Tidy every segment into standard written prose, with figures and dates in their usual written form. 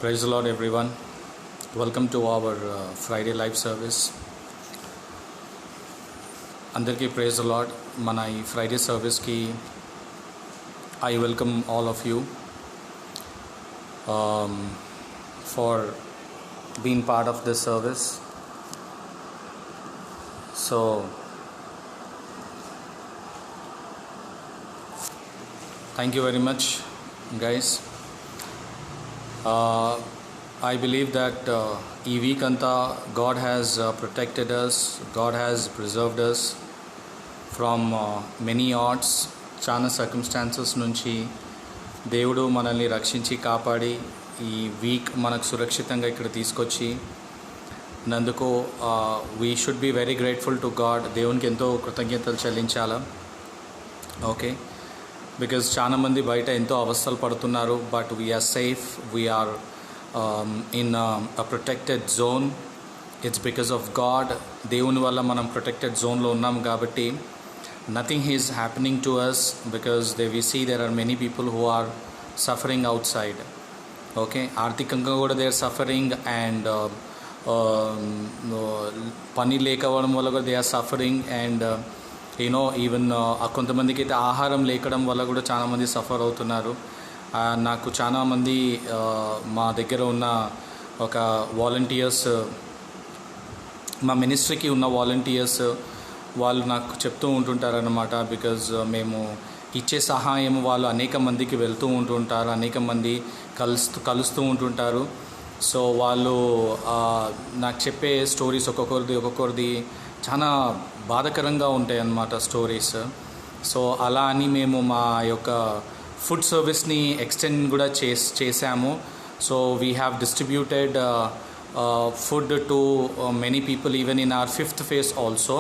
Praise the Lord, everyone. Welcome to our Friday live service. అందరికీ praise the lord. మన ఈ Friday సర్వీస్కి I welcome all of you for being part of this service. So thank you very much, guys. I believe that ఈ week అంతా God has protected us, God has preserved us from many odds. చాలా circumstances నుంచి దేవుడు మనల్ని రక్షించి కాపాడి ఈ week మనకు సురక్షితంగా ఇక్కడ తీసుకొచ్చి నందుకు we should be very grateful to God. దేవునికి ఎంతో కృతజ్ఞతలు చెల్లించాలా. ఓకే, బికాజ్ చాలామంది బయట ఎంతో అవస్థలు పడుతున్నారు. But we're safe, we're in a protected zone. It's because of God. దేవుని వల్ల మనం ప్రొటెక్టెడ్ జోన్లో ఉన్నాం కాబట్టి nothing is happening to us, because we see there are many people who are suffering outside. Okay, ఆర్థికంగా కూడా they are suffering, and పని లేకపోవడం వల్ల కూడా they are suffering, and you know even కొంతమందికి అయితే ఆహారం లేకడం వల్ల కూడా చాలామంది సఫర్ అవుతున్నారు. నాకు చాలామంది మా దగ్గర ఉన్న ఒక వాలంటీర్స్, మా మినిస్ట్రీకి ఉన్న వాలంటీర్స్, వాళ్ళు నాకు చెప్తూ ఉంటుంటారన్నమాట. బికాజ్ మేము ఇచ్చే సహాయం వాళ్ళు అనేక మందికి వెళ్తూ ఉంటుంటారు, అనేక మంది కలుస్తూ ఉంటుంటారు. సో వాళ్ళు నాకు చెప్పే స్టోరీస్ ఒక్కొక్కరిది చాలా బాధాకరంగా ఉంటాయి అన్నమాట స్టోరీస్. సో అలా అని మేము మా యొక్క ఫుడ్ సర్వీస్ని ఎక్స్టెండ్ కూడా చేసాము. So we have distributed food to many people even in our 5th phase also.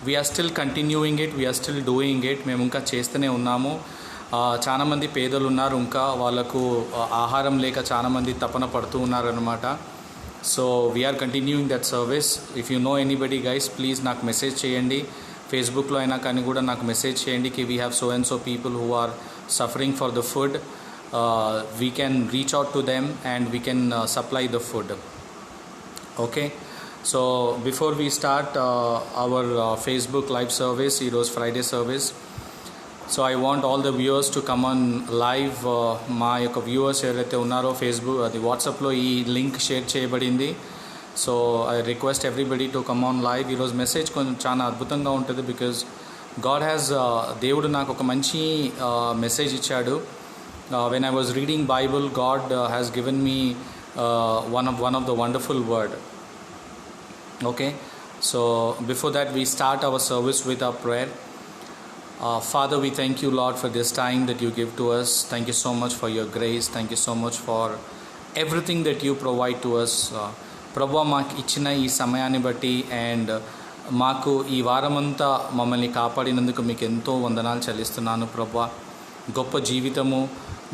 We're still continuing it, we're still doing it. మేము ఇంకా చేస్తూనే ఉన్నాము. చాలామంది పేదలు ఉన్నారు, ఇంకా వాళ్ళకు ఆహారం లేక చాలామంది తపన పడుతూ ఉన్నారనమాట. So we're continuing that service. If you know anybody guys, please నాకు మెసేజ్ చేయండి. ఫేస్బుక్లో అయినా కానీ కూడా నాకు మెసేజ్ చేయండి కి we have so and so people who are suffering for the food. We can reach out to them and we can supply the food. Okay, so before we start our Facebook live service, it was Friday service, so I want all the viewers to come on live. మా యొక్క viewers ఎవరైతే ఉన్నారో Facebook అది వాట్సాప్లో ఈ link share చేయబడింది. So I request everybody to come on live. ఈరోజు message కొంచెం చాలా అద్భుతంగా ఉంటుంది. బికాజ్ గాడ్ హ్యాస్ దేవుడు నాకు ఒక మంచి మెసేజ్ ఇచ్చాడు. When I was reading Bible, God has given me one of the wonderful word. Okay, so before that we start our service with our prayer. Father, we thank you, Lord, for this time that you give to us. Thank you so much for your grace. Thank you so much for everything that you provide to us. Prabhu, మాకు ఇచ్చిన ఈ సమయాన్ని బట్టి and మాకు ఈ వారమంతా మమ్మల్ని కాపాడినందుకు మీకు ఎంతో వందనాలు చెల్లిస్తున్నాను ప్రభా. గొప్ప జీవితము,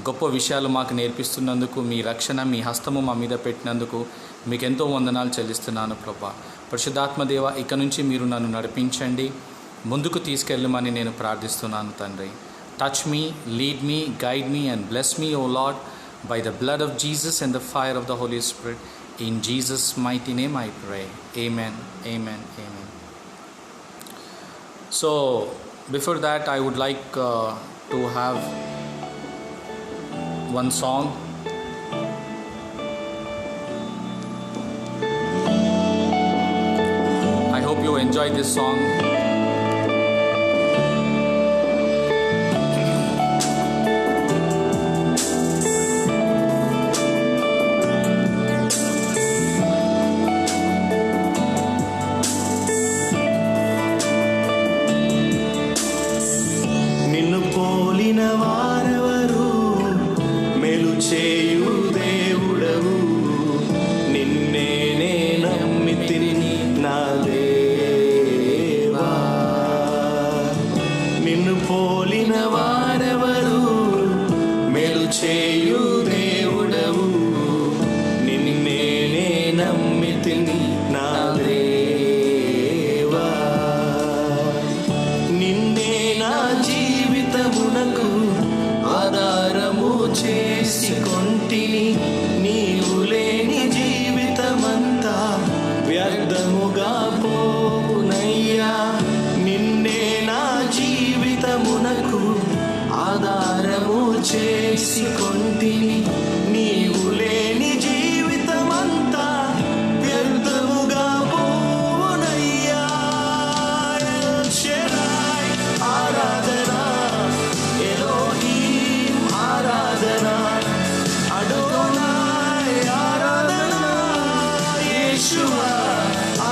గొప్ప విషయాలు మాకు నేర్పిస్తున్నందుకు, మీ రక్షణ, మీ హస్తము మా మీద పెట్టినందుకు మీకు ఎంతో వందనాలు చెల్లిస్తున్నాను ప్రభా. పరిశుద్ధాత్మదేవ, ఇక నుంచి మీరు నన్ను నడిపించండి, ముందుకు తీసుకెళ్ళమని నేను ప్రార్థిస్తున్నాను తండ్రి. Touch me, lead me, guide me and bless me O Lord by the blood of Jesus and the fire of the Holy Spirit. In Jesus mighty name I pray. Amen, amen, amen. So before that I would like to have one song. I hope you enjoy this song. చేసి కొంటిని నీవు చేసుకొంటిని నీవు లేని జీవితమంతా వ్యర్థముగా పోవునయ్యా. L షెడాయ్ ఆరాధన, Elohim ఆరాధన, అడోనాయ్ ఆరాధన, యేషువా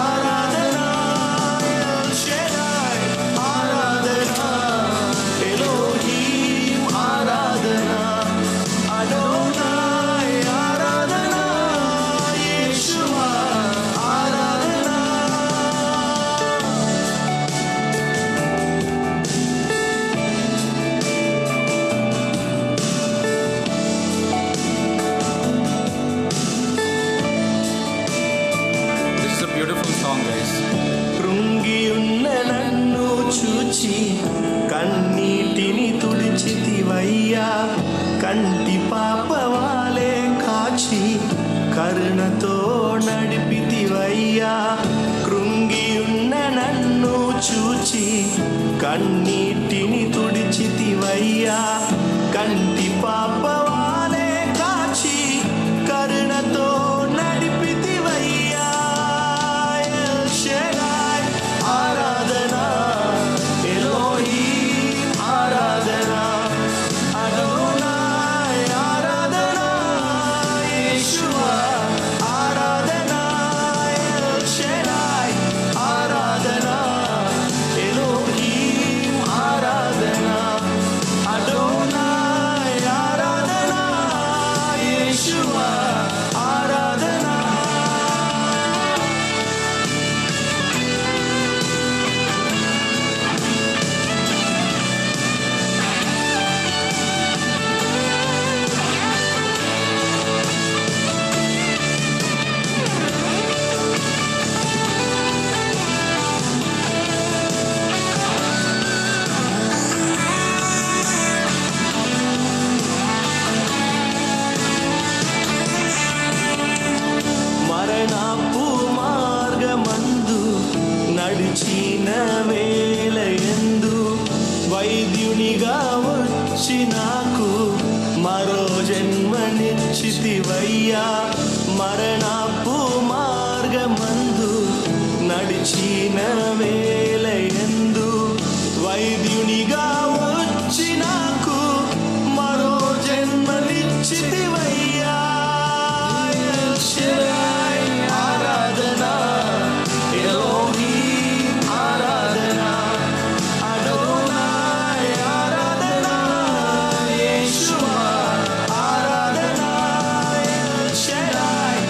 ఆరాధన, ఎల్ షెడాయ్ ఆరాధన, ఎలోహీం ఆరాధన, అడోనాయ్ ఆరాధన, యేషువా ఆరాధన. This is a beautiful song, guys. కృంగియున్న నన్ను చూచి కన్నీటిని తుడిచితివయ్యా. కంటి పాపవాలే కాచి కరుణతో నడిపితివయ్యా. కృంగియున్న నన్ను చూచి కన్నీటిని తుడిచితివయ్యా. కంటి పాపవాలే కాచి కరుణతో నడిపితివయ్యా. ఎల్ షెడాయ్ ఆరాధన, ఎలోహీం ఆరాధన, అడోనాయ్ ఆరాధన, యేషువా ఆరాధన, ఎల్ షెడాయ్ ఆరాధన, ఎలోహీం ఆరాధన, అడోనాయ్ ఆరాధన, యేషువా ఆరాధన. మరణపు మార్గమందు నడిచిన వేళయందు వైద్యునిగా వచ్చి నాకు మరో జన్మనిచ్చితివయ్యా. మరణపు మార్గమందు నడిచిన వేళయందు వైద్యునిగా వచ్చి నాకు మరో జన్మనిచ్చితివయ్యా. ఎల్ షెడాయ్ ఆరాధన, ఎలోహీం ఆరాధన, అడోనాయ్ ఆరాధన, యేషువా ఆరాధన, ఎల్ షెడాయ్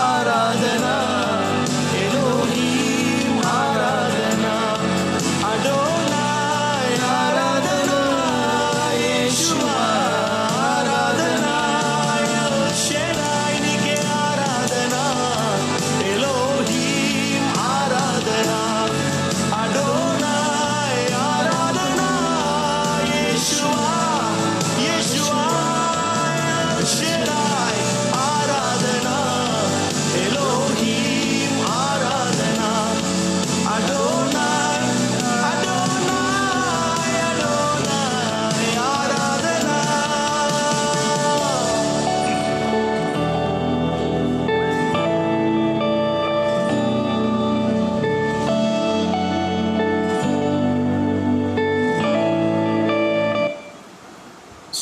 ఆరాధన, ఎలోహీం ఆరాధన, అడోనాయ్ ఆరాధన, యేషువా ఆరాధన, ఎల్ షెడాయ్ నీకే ఆరాధన, ఎలోహీం ఆరాధన, అడోనాయ్ ఆరాధన, యేషువా యేషువా ఎల్ షెడాయ్ ఆరాధన, ఎలోహీం ఆరాధన, అడోనాయ్ అడోనాయ్ అడోనాయ్ ఆరాధన.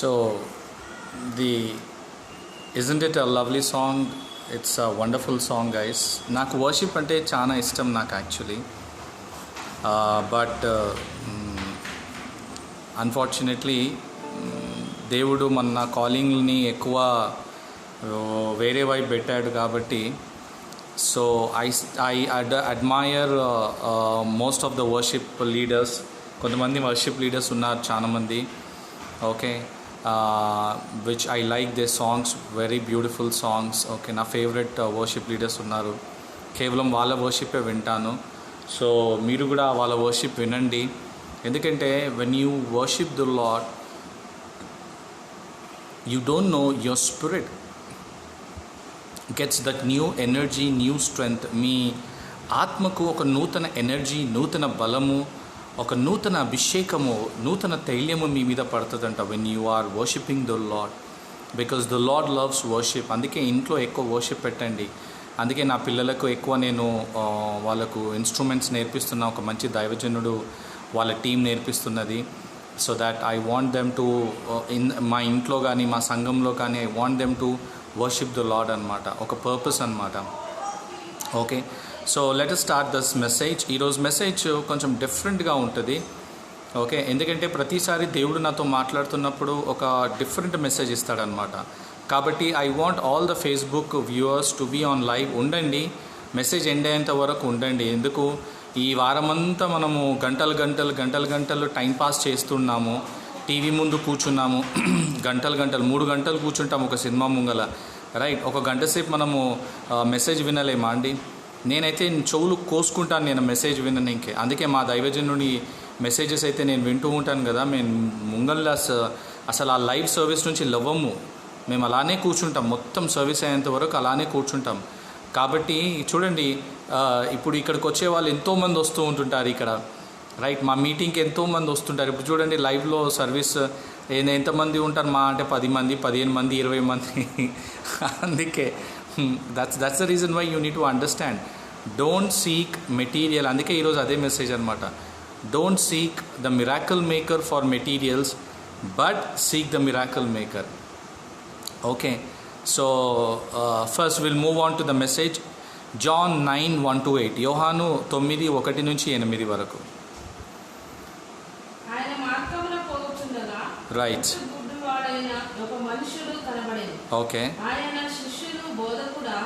So, isn't it a lovely song? It's a wonderful song, guys. నాకు వర్షిప్ అంటే చాలా ఇష్టం నాకు యాక్చువల్లీ. బట్ అన్ఫార్చునేట్లీ దేవుడు మన కాలింగ్ని ఎక్కువ వేరే వైపు పెట్టాడు కాబట్టి so I admire most of the worship leaders. కొంతమంది వర్షిప్ లీడర్స్ ఉన్నారు చాలామంది, okay, which I like they songs, very beautiful songs. Okay, నా ఫేవరెట్ వర్షిప్ లీడర్స్ ఉన్నారు, కేవలం వాళ్ళ వర్షిప్పే వింటాను. సో మీరు కూడా వాళ్ళ వర్షిప్ వినండి, ఎందుకంటే when you worship the lord you don't know, your spirit gets that new energy, new strength. మీ ఆత్మకు ఒక నూతన ఎనర్జీ, నూతన బలము, ఒక నూతన అభిషేకము, నూతన తైల్యము మీ మీద పడుతుందంట when you are worshipping the Lord. Because the Lord loves worship. అందుకే ఇంట్లో ఎక్కువ వర్షిప్ పెట్టండి. అందుకే నా పిల్లలకు ఎక్కువ నేను వాళ్ళకు ఇన్స్ట్రుమెంట్స్ నేర్పిస్తున్నా. ఒక మంచి దైవజనుడు వాళ్ళ టీం నేర్పిస్తున్నది. So that I want them to మా ఇంట్లో కానీ మా సంఘంలో కానీ I want them to worship the Lord అనమాట. ఒక పర్పస్ అనమాట. Okay, so let us start this message. ఈరోజు మెసేజ్ కొంచెం డిఫరెంట్గా ఉంటుంది. ఓకే, ఎందుకంటే ప్రతిసారి దేవుడు నాతో మాట్లాడుతున్నప్పుడు ఒక డిఫరెంట్ మెసేజ్ ఇస్తాడనమాట. కాబట్టి I want all the Facebook viewers to be on live. ఉండండి, మెసేజ్ ఎండ్ అయ్యేంత వరకు ఉండండి. ఎందుకు ఈ వారమంతా మనము గంటలు టైంపాస్ చేస్తున్నాము, టీవీ ముందు కూర్చున్నాము, గంటలు 3 గంటలు కూర్చుంటాము ఒక సినిమా ముంగల, రైట్? ఒక గంట సేపు మనము మెసేజ్ వినలేమా అండి? నేనైతే చెవులు కోసుకుంటాను నేను మెసేజ్ విననీకే. అందుకే మా దైవజనుడి మెసేజెస్ అయితే నేను వింటూ ఉంటాను కదా. మేము ముంగల్లా అసలు ఆ లైవ్ సర్వీస్ నుంచి లవ్వము, మేము అలానే కూర్చుంటాం, మొత్తం సర్వీస్ అయ్యేంత వరకు అలానే కూర్చుంటాం. కాబట్టి చూడండి, ఇప్పుడు ఇక్కడికి వచ్చే వాళ్ళు ఎంతోమంది వస్తూ ఉంటుంటారు ఇక్కడ, రైట్? మా మీటింగ్కి ఎంతోమంది వస్తుంటారు. ఇప్పుడు చూడండి లైవ్లో సర్వీస్ ఎంతమంది ఉంటారు? మా అంటే 10 మంది, 15 మంది, 20 మంది. అందుకే that's the reason why you need to understand. Don't seek material. అందుకే ఈరోజు అదే మెసేజ్ అనమాట. Don't seek the miracle maker for materials, but seek the miracle maker. Okay, so first will move on to the message. John 9:1-8. యోహాను 9:1-8 వరకు. ఆయన మార్గమున పోవుచుండగా right. గుడ్డివాడైన ఒక మనుషుడు కనబడెను. ఓకే. ఆయన శిష్యులు, బోధకుడా,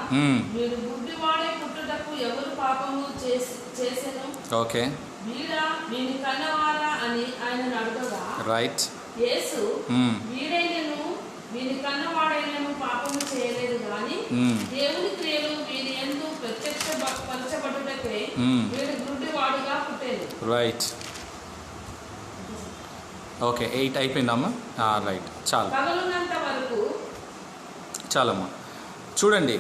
వీడు గుడ్డివాడై పుట్టుటకు ఎవరు పాపము చేసెను? ఓకే. వీడా వీని కన్నవారా అని ఆయనను అడగగా, రైట్. యేసు వీడైనను వీని కన్నవాడైనను పాపము చేయలేదు గాని దేవుని క్రియలు వీరి యందు ప్రత్యక్షపరచబడుటకే వీడు గుడ్డివాడుగా పుట్టేది. రైట్. ఓకే, 8 అయిపోయిందమ్మా. రైట్, చాలు, పగలున్నంత వరకు చాలమ్మా. చూడండి,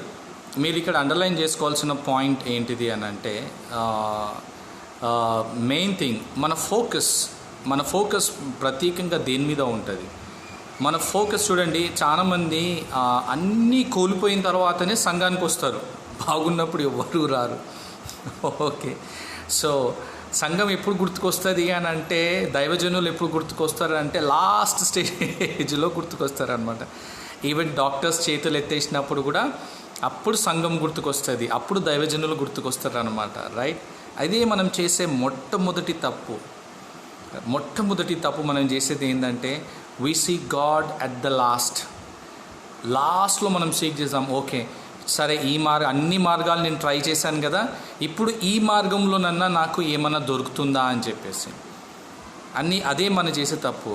మీరు ఇక్కడ అండర్లైన్ చేసుకోవాల్సిన పాయింట్ ఏంటిది అని అంటే, మెయిన్ థింగ్ మన ఫోకస్ ప్రత్యేకంగా దేని మీద ఉంటుంది? మన ఫోకస్ చూడండి, చాలామంది అన్నీ కోల్పోయిన తర్వాతనే సంఘానికి వస్తారు, బాగున్నప్పుడు ఎవరు రారు. ఓకే, సో సంఘం ఎప్పుడు గుర్తుకొస్తుంది అని అంటే, దైవజనులు ఎప్పుడు గుర్తుకొస్తారు అంటే లాస్ట్ స్టేజ్లో గుర్తుకొస్తారనమాట. ఈవెన్ డాక్టర్స్ చేతులు ఎత్తేసినప్పుడు కూడా అప్పుడు సంఘం గుర్తుకొస్తుంది, అప్పుడు దైవజనులు గుర్తుకొస్తారు అనమాట, రైట్? అదే మనం చేసే మొట్టమొదటి తప్పు మనం చేసేది ఏంటంటే, we seek God at the లాస్ట్లో మనం సీక్ చేద్దాం. ఓకే, సరే, అన్ని మార్గాలు నేను ట్రై చేశాను కదా, ఇప్పుడు ఈ మార్గంలోనన్నా నాకు ఏమన్నా దొరుకుతుందా అని చెప్పేసి అదే మనం చేసే తప్పు.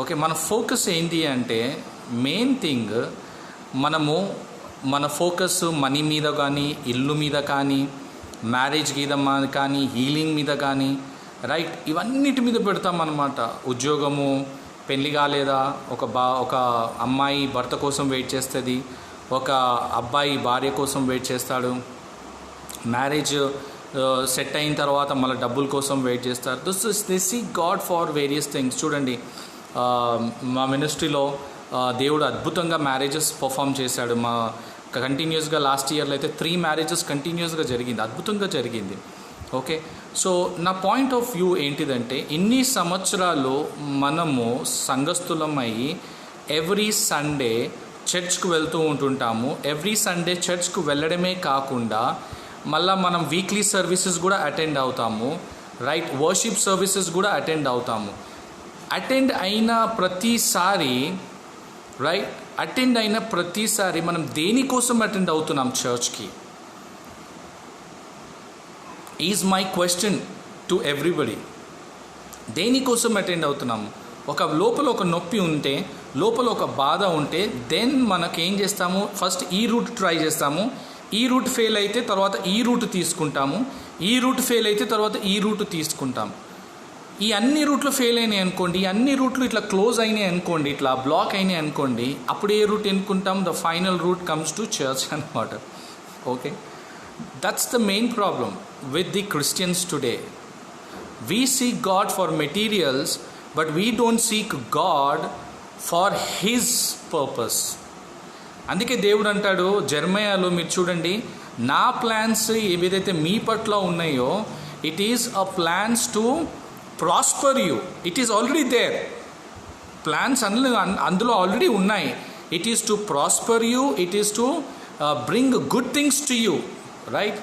ఓకే, మన ఫోకస్ ఏంటి అంటే, మెయిన్ థింగ్ మన ఫోకస్ మనీ మీద కానీ, ఇల్లు మీద కానీ, మ్యారేజ్ మీద కానీ, హీలింగ్ మీద కానీ, రైట్? ఇవన్నిటి మీద పెడతామన్నమాట. ఉద్యోగము, పెళ్ళి కాలేదా, ఒక అమ్మాయి భర్త కోసం వెయిట్ చేస్తుంది, ఒక అబ్బాయి భార్య కోసం వెయిట్ చేస్తాడు, మ్యారేజ్ సెట్ అయిన తర్వాత మళ్ళీ డబ్బుల కోసం వెయిట్ చేస్తారు. This seek God far various things. చూడండి, మా మినిస్ట్రీలో దేవుడు అద్భుతంగా మ్యారేజెస్ పర్ఫామ్ చేశాడు. మా కంటిన్యూస్గా లాస్ట్ ఇయర్లో అయితే 3 మ్యారేజెస్ కంటిన్యూస్గా జరిగింది, అద్భుతంగా జరిగింది. ఓకే, సో నా పాయింట్ ఆఫ్ వ్యూ ఏంటిదంటే, ఇన్ని సంవత్సరాలు మనము సంఘస్థులమై ఎవ్రీ సండే చర్చ్కు వెళ్తూ ఉంటుంటాము. ఎవ్రీ సండే చర్చ్కు వెళ్ళడమే కాకుండా మళ్ళీ మనం వీక్లీ సర్వీసెస్ కూడా అటెండ్ అవుతాము, రైట్? వర్షిప్ సర్వీసెస్ కూడా అటెండ్ అవుతాము. అటెండ్ అయిన ప్రతిసారి మనం దేనికోసం అటెండ్ అవుతున్నాం చర్చ్కి? Is my question to everybody. దేనికోసం అటెండ్ అవుతున్నాము? లోపల ఒక నొప్పి ఉంటే, లోపల ఒక బాధ ఉంటే, దెన్ మనకేం చేస్తాము? ఫస్ట్ ఈ రూట్ ట్రై చేస్తాము, ఈ రూట్ ఫెయిల్ అయితే తర్వాత ఈ రూట్ తీసుకుంటాము, ఈ రూట్ ఫెయిల్ అయితే తర్వాత ఈ రూట్ తీసుకుంటాం. ఈ అన్ని రూట్లు ఫెయిల్ అయినాయి అనుకోండి, ఈ అన్ని రూట్లు ఇట్లా క్లోజ్ అయినాయి అనుకోండి, ఇట్లా బ్లాక్ అయినాయి అనుకోండి, అప్పుడు ఏ రూట్ ఎన్నుకుంటాం? The final route comes to church అన్నమాట. Okay, that's the main problem with the Christians today. We seek God for materials, but we don't seek God for His purpose. అందుకే దేవుడు అంటాడు జెర్మయాలో, మీరు చూడండి, నా ప్లాన్స్ ఏదైతే మీ పట్ల ఉన్నాయో it is a plans to prosper you. It is already there. Plans అందులో ఆల్రెడీ ఉన్నాయి. It is to prosper you, it is to bring good things to you, right?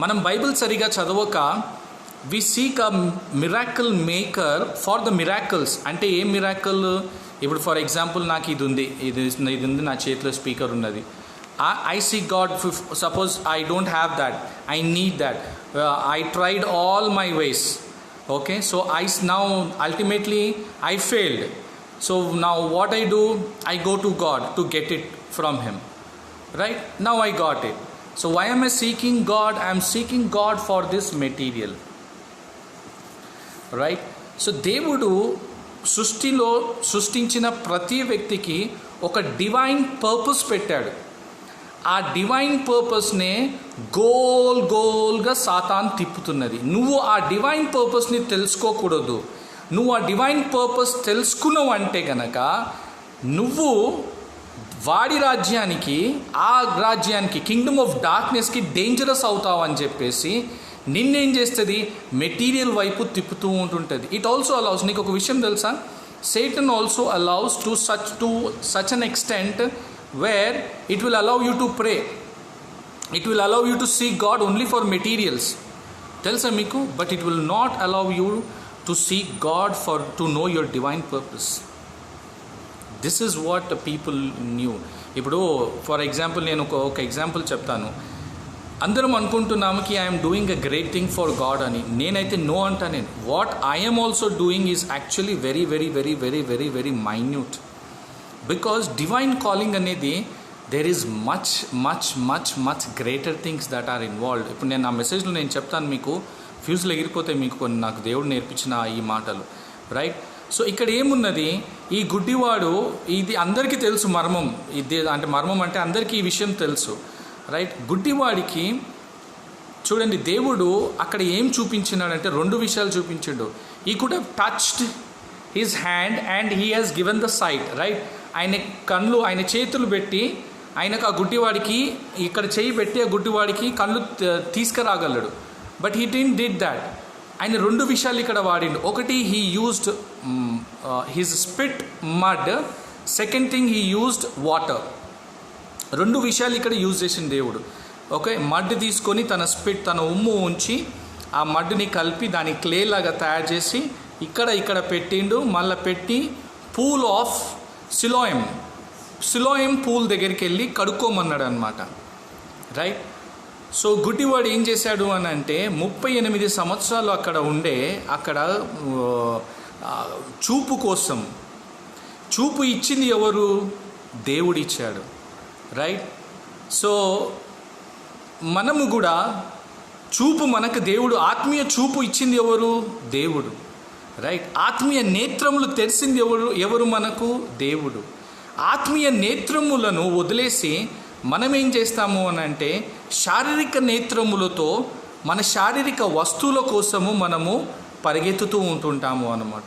మనం బైబిల్ సరిగా చదవక we seek a miracle maker for the miracles. అంటే ఏ miracle? ఇప్పుడు for example నాకు ఇది ఉంది, ఇది ఉంది, నా చేతిలో స్పీకర్ ఉన్నది. I seek God, suppose I don't have that, I need that, I tried all my ways, okay, so now ultimately I failed. So now what I do? I go to God to get it from Him, right? Now I got it. So why am I seeking God? I am seeking God for this material, right? So దేవుడు సృష్టిలో సృష్టించిన ప్రతి వ్యక్తికి ఒక divine purpose పెట్టాడు. ఆ divine పర్పస్నే గోల్గా Satan తిప్పుతున్నది. నువ్వు ఆ డివైన్ పర్పస్ని తెలుసుకోకూడదు. నువ్వు ఆ డివైన్ పర్పస్ తెలుసుకున్నావు అంటే గనక నువ్వు వాడి రాజ్యానికి, ఆ రాజ్యానికి, కింగ్డమ్ ఆఫ్ డార్క్నెస్కి డేంజరస్ అవుతావు అని చెప్పేసి నిన్నేం చేస్తుంది? మెటీరియల్ వైపు తిప్పుతూ ఉంటుంటుంది. ఇట్ ఆల్సో అలౌస్, నీకు ఒక విషయం తెలుసా, Satan also allows to such an extent where it will allow you to pray, it will allow you to seek God only for materials, తెలుసా మీకు? But it will not allow you to seek God to know your divine purpose. This is what the people knew. ఇప్పుడు for example నేను ఒక example చెప్తాను. అందరం అనుకుంటున్నాము కి I'm doing a great thing for God అని. నేనైతే నో అంటా. నేను what I'm also doing is actually very very very very very very minute. Because divine calling అనేది there is much much much much greater things that are involved. ఇప్పుడు నేను నా మెసేజ్లో నేను చెప్తాను మీకు, ఫ్యూజ్లు ఎగిరిపోతే మీకు కొన్ని నాకు దేవుడు నేర్పించిన ఈ మాటలు, రైట్? సో ఇక్కడ ఏమున్నది, ఈ గుడ్డివాడు, ఇది అందరికీ తెలుసు మర్మం, ఇది అంటే మర్మం అంటే అందరికీ ఈ విషయం తెలుసు, రైట్? గుడ్డివాడికి చూడండి దేవుడు అక్కడ ఏం చూపించినాడంటే 2 విషయాలు చూపించాడు. He could have touched his hand and he has given the sight, right? ఆయన కళ్ళు, ఆయన చేతులు పెట్టి ఆయనకు ఆ గుడ్డివాడికి ఇక్కడ చేయి పెట్టి ఆ గుడ్డివాడికి కళ్ళు తీసుకురాగలడు. But he did that. ఆయన 2 విషయాలు ఇక్కడ వాడిండు. ఒకటి, he used his spit mud. Second thing, he used water. 2 విషయాలు ఇక్కడ యూజ్ చేసింది దేవుడు. ఓకే, మడ్ తీసుకొని తన స్పిట్, తన ఉమ్ము ఉంచి ఆ మడ్ని కలిపి దాని క్లే లాగా తయారు చేసి ఇక్కడ పెట్టిండు. మళ్ళీ పెట్టి పూల్ ఆఫ్ సిలోయం పూల్ దగ్గరికి వెళ్ళి కడుక్కోమన్నాడు అనమాట, రైట్? సో గుడ్డివాడు ఏం చేశాడు అని అంటే 38 సంవత్సరాలు అక్కడ చూపు కోసం, చూపు ఇచ్చింది ఎవరు? దేవుడు ఇచ్చాడు, రైట్? సో మనము కూడా చూపు, మనకు దేవుడు ఆత్మీయ చూపు ఇచ్చింది ఎవరు? దేవుడు, రైట్? ఆత్మీయ నేత్రములు తెరిచింది ఎవరు మనకు? దేవుడు. ఆత్మీయ నేత్రములను వదిలేసి మనం ఏం చేస్తాము అని అంటే శారీరక నేత్రములతో మన శారీరక వస్తువుల కోసము మనము పరిగెత్తుతూ ఉంటుంటాము అన్నమాట.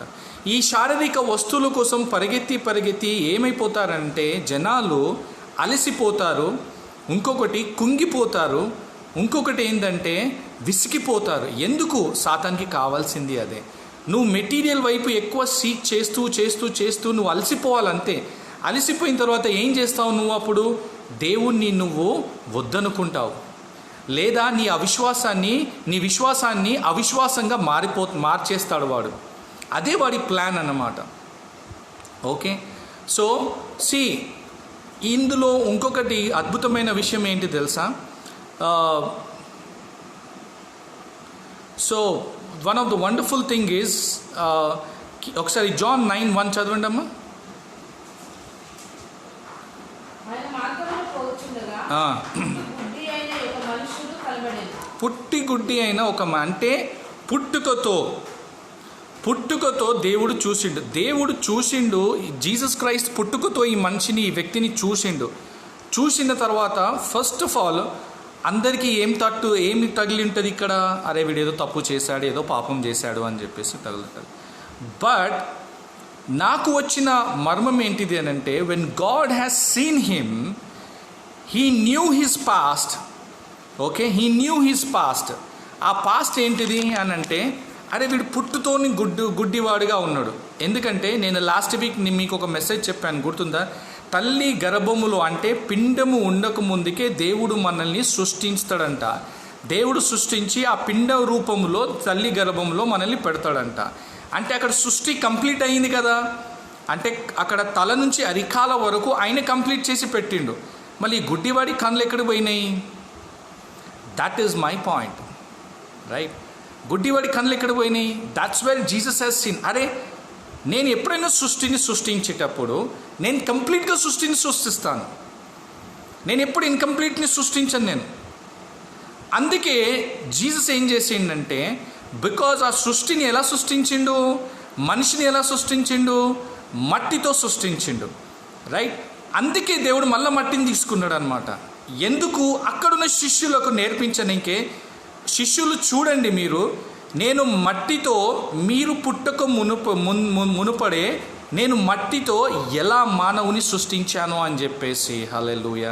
ఈ శారీరక వస్తువుల కోసం పరిగెత్తి ఏమైపోతారంటే జనాలు అలసిపోతారు, ఇంకొకటి కుంగిపోతారు, ఇంకొకటి ఏంటంటే విసిగిపోతారు. ఎందుకు? సాతానికి కావాల్సింది అదే. నువ్వు మెటీరియల్ వైపు ఎక్కువ సీక్ చేస్తూ నువ్వు అలసిపోవాలంతే. అలసిపోయిన తర్వాత ఏం చేస్తావు నువ్వు? అప్పుడు దేవుణ్ణి నువ్వు వద్దనుకుంటావు, లేదా నీ విశ్వాసాన్ని అవిశ్వాసంగా మార్చేస్తాడు వాడు. అదే వాడి ప్లాన్ అన్నమాట. ఓకే, సో ఇందులో ఇంకొకటి అద్భుతమైన విషయం ఏంటి తెలుసా? So one of the wonderful thing is, ఒకసారి జాన్ 9:1 చదవండి అమ్మా. పుట్టి గుడ్డి అయిన ఒక అంటే పుట్టుకతో దేవుడు చూసిండు. జీసస్ క్రైస్ట్ పుట్టుకతో ఈ మనిషిని, ఈ వ్యక్తిని చూసిన తర్వాత ఫస్ట్ ఆఫ్ ఆల్ అందరికీ ఏమి తగిలి ఉంటుంది ఇక్కడ? అరే వీడు ఏదో తప్పు చేశాడు, ఏదో పాపం చేశాడు అని చెప్పేసి తగులుతుంది. బట్ నాకు వచ్చిన మర్మం ఏంటిది అని అంటే, when God has seen him, he knew his past. Okay, he knew his past. ఆ పాస్ట్ ఏంటిది అని అంటే, అరే వీడు పుట్టుతోని గుడ్డివాడుగా ఉన్నాడు. ఎందుకంటే నేను లాస్ట్ వీక్ మీకు ఒక మెసేజ్ చెప్పాను, గుర్తుందా? తల్లి గర్భములో అంటే పిండము ఉండక ముందుకే దేవుడు మనల్ని సృష్టిస్తాడంట. దేవుడు సృష్టించి ఆ పిండ రూపంలో తల్లి గర్భంలో మనల్ని పెడతాడంట. అంటే అక్కడ సృష్టి కంప్లీట్ అయింది కదా. అంటే అక్కడ తల నుంచి అరికాల వరకు ఆయన కంప్లీట్ చేసి పెట్టిండు. మళ్ళీ గుడ్డివాడి కళ్ళు ఎక్కడ పోయినాయి? That is my point, right? గుడ్డివాడి కళ్ళు ఎక్కడ పోయినాయి? That's where Jesus has seen. అరే నేను ఎప్పుడైనా సృష్టిని సృష్టించేటప్పుడు నేను కంప్లీట్గా సృష్టిని సృష్టిస్తాను. నేను ఎప్పుడు ఇన్కంప్లీట్ని సృష్టించను నేను. అందుకే జీసస్ ఏం చేసిండంటే, బికాజ్ ఆ సృష్టిని ఎలా సృష్టించిండు? మనిషిని ఎలా సృష్టించిండు? మట్టితో సృష్టించిండు, రైట్? అందుకే దేవుడు మళ్ళీ మట్టిని తీసుకున్నాడు అనమాట. ఎందుకు? అక్కడున్న శిష్యులకు నేర్పించడానికే. శిష్యులు చూడండి, మీరు నేను మట్టితో, మీరు పుట్టక మునుపడే నేను మట్టితో ఎలా మానవుని సృష్టించాను అని చెప్పేసి. హల్లెలూయా.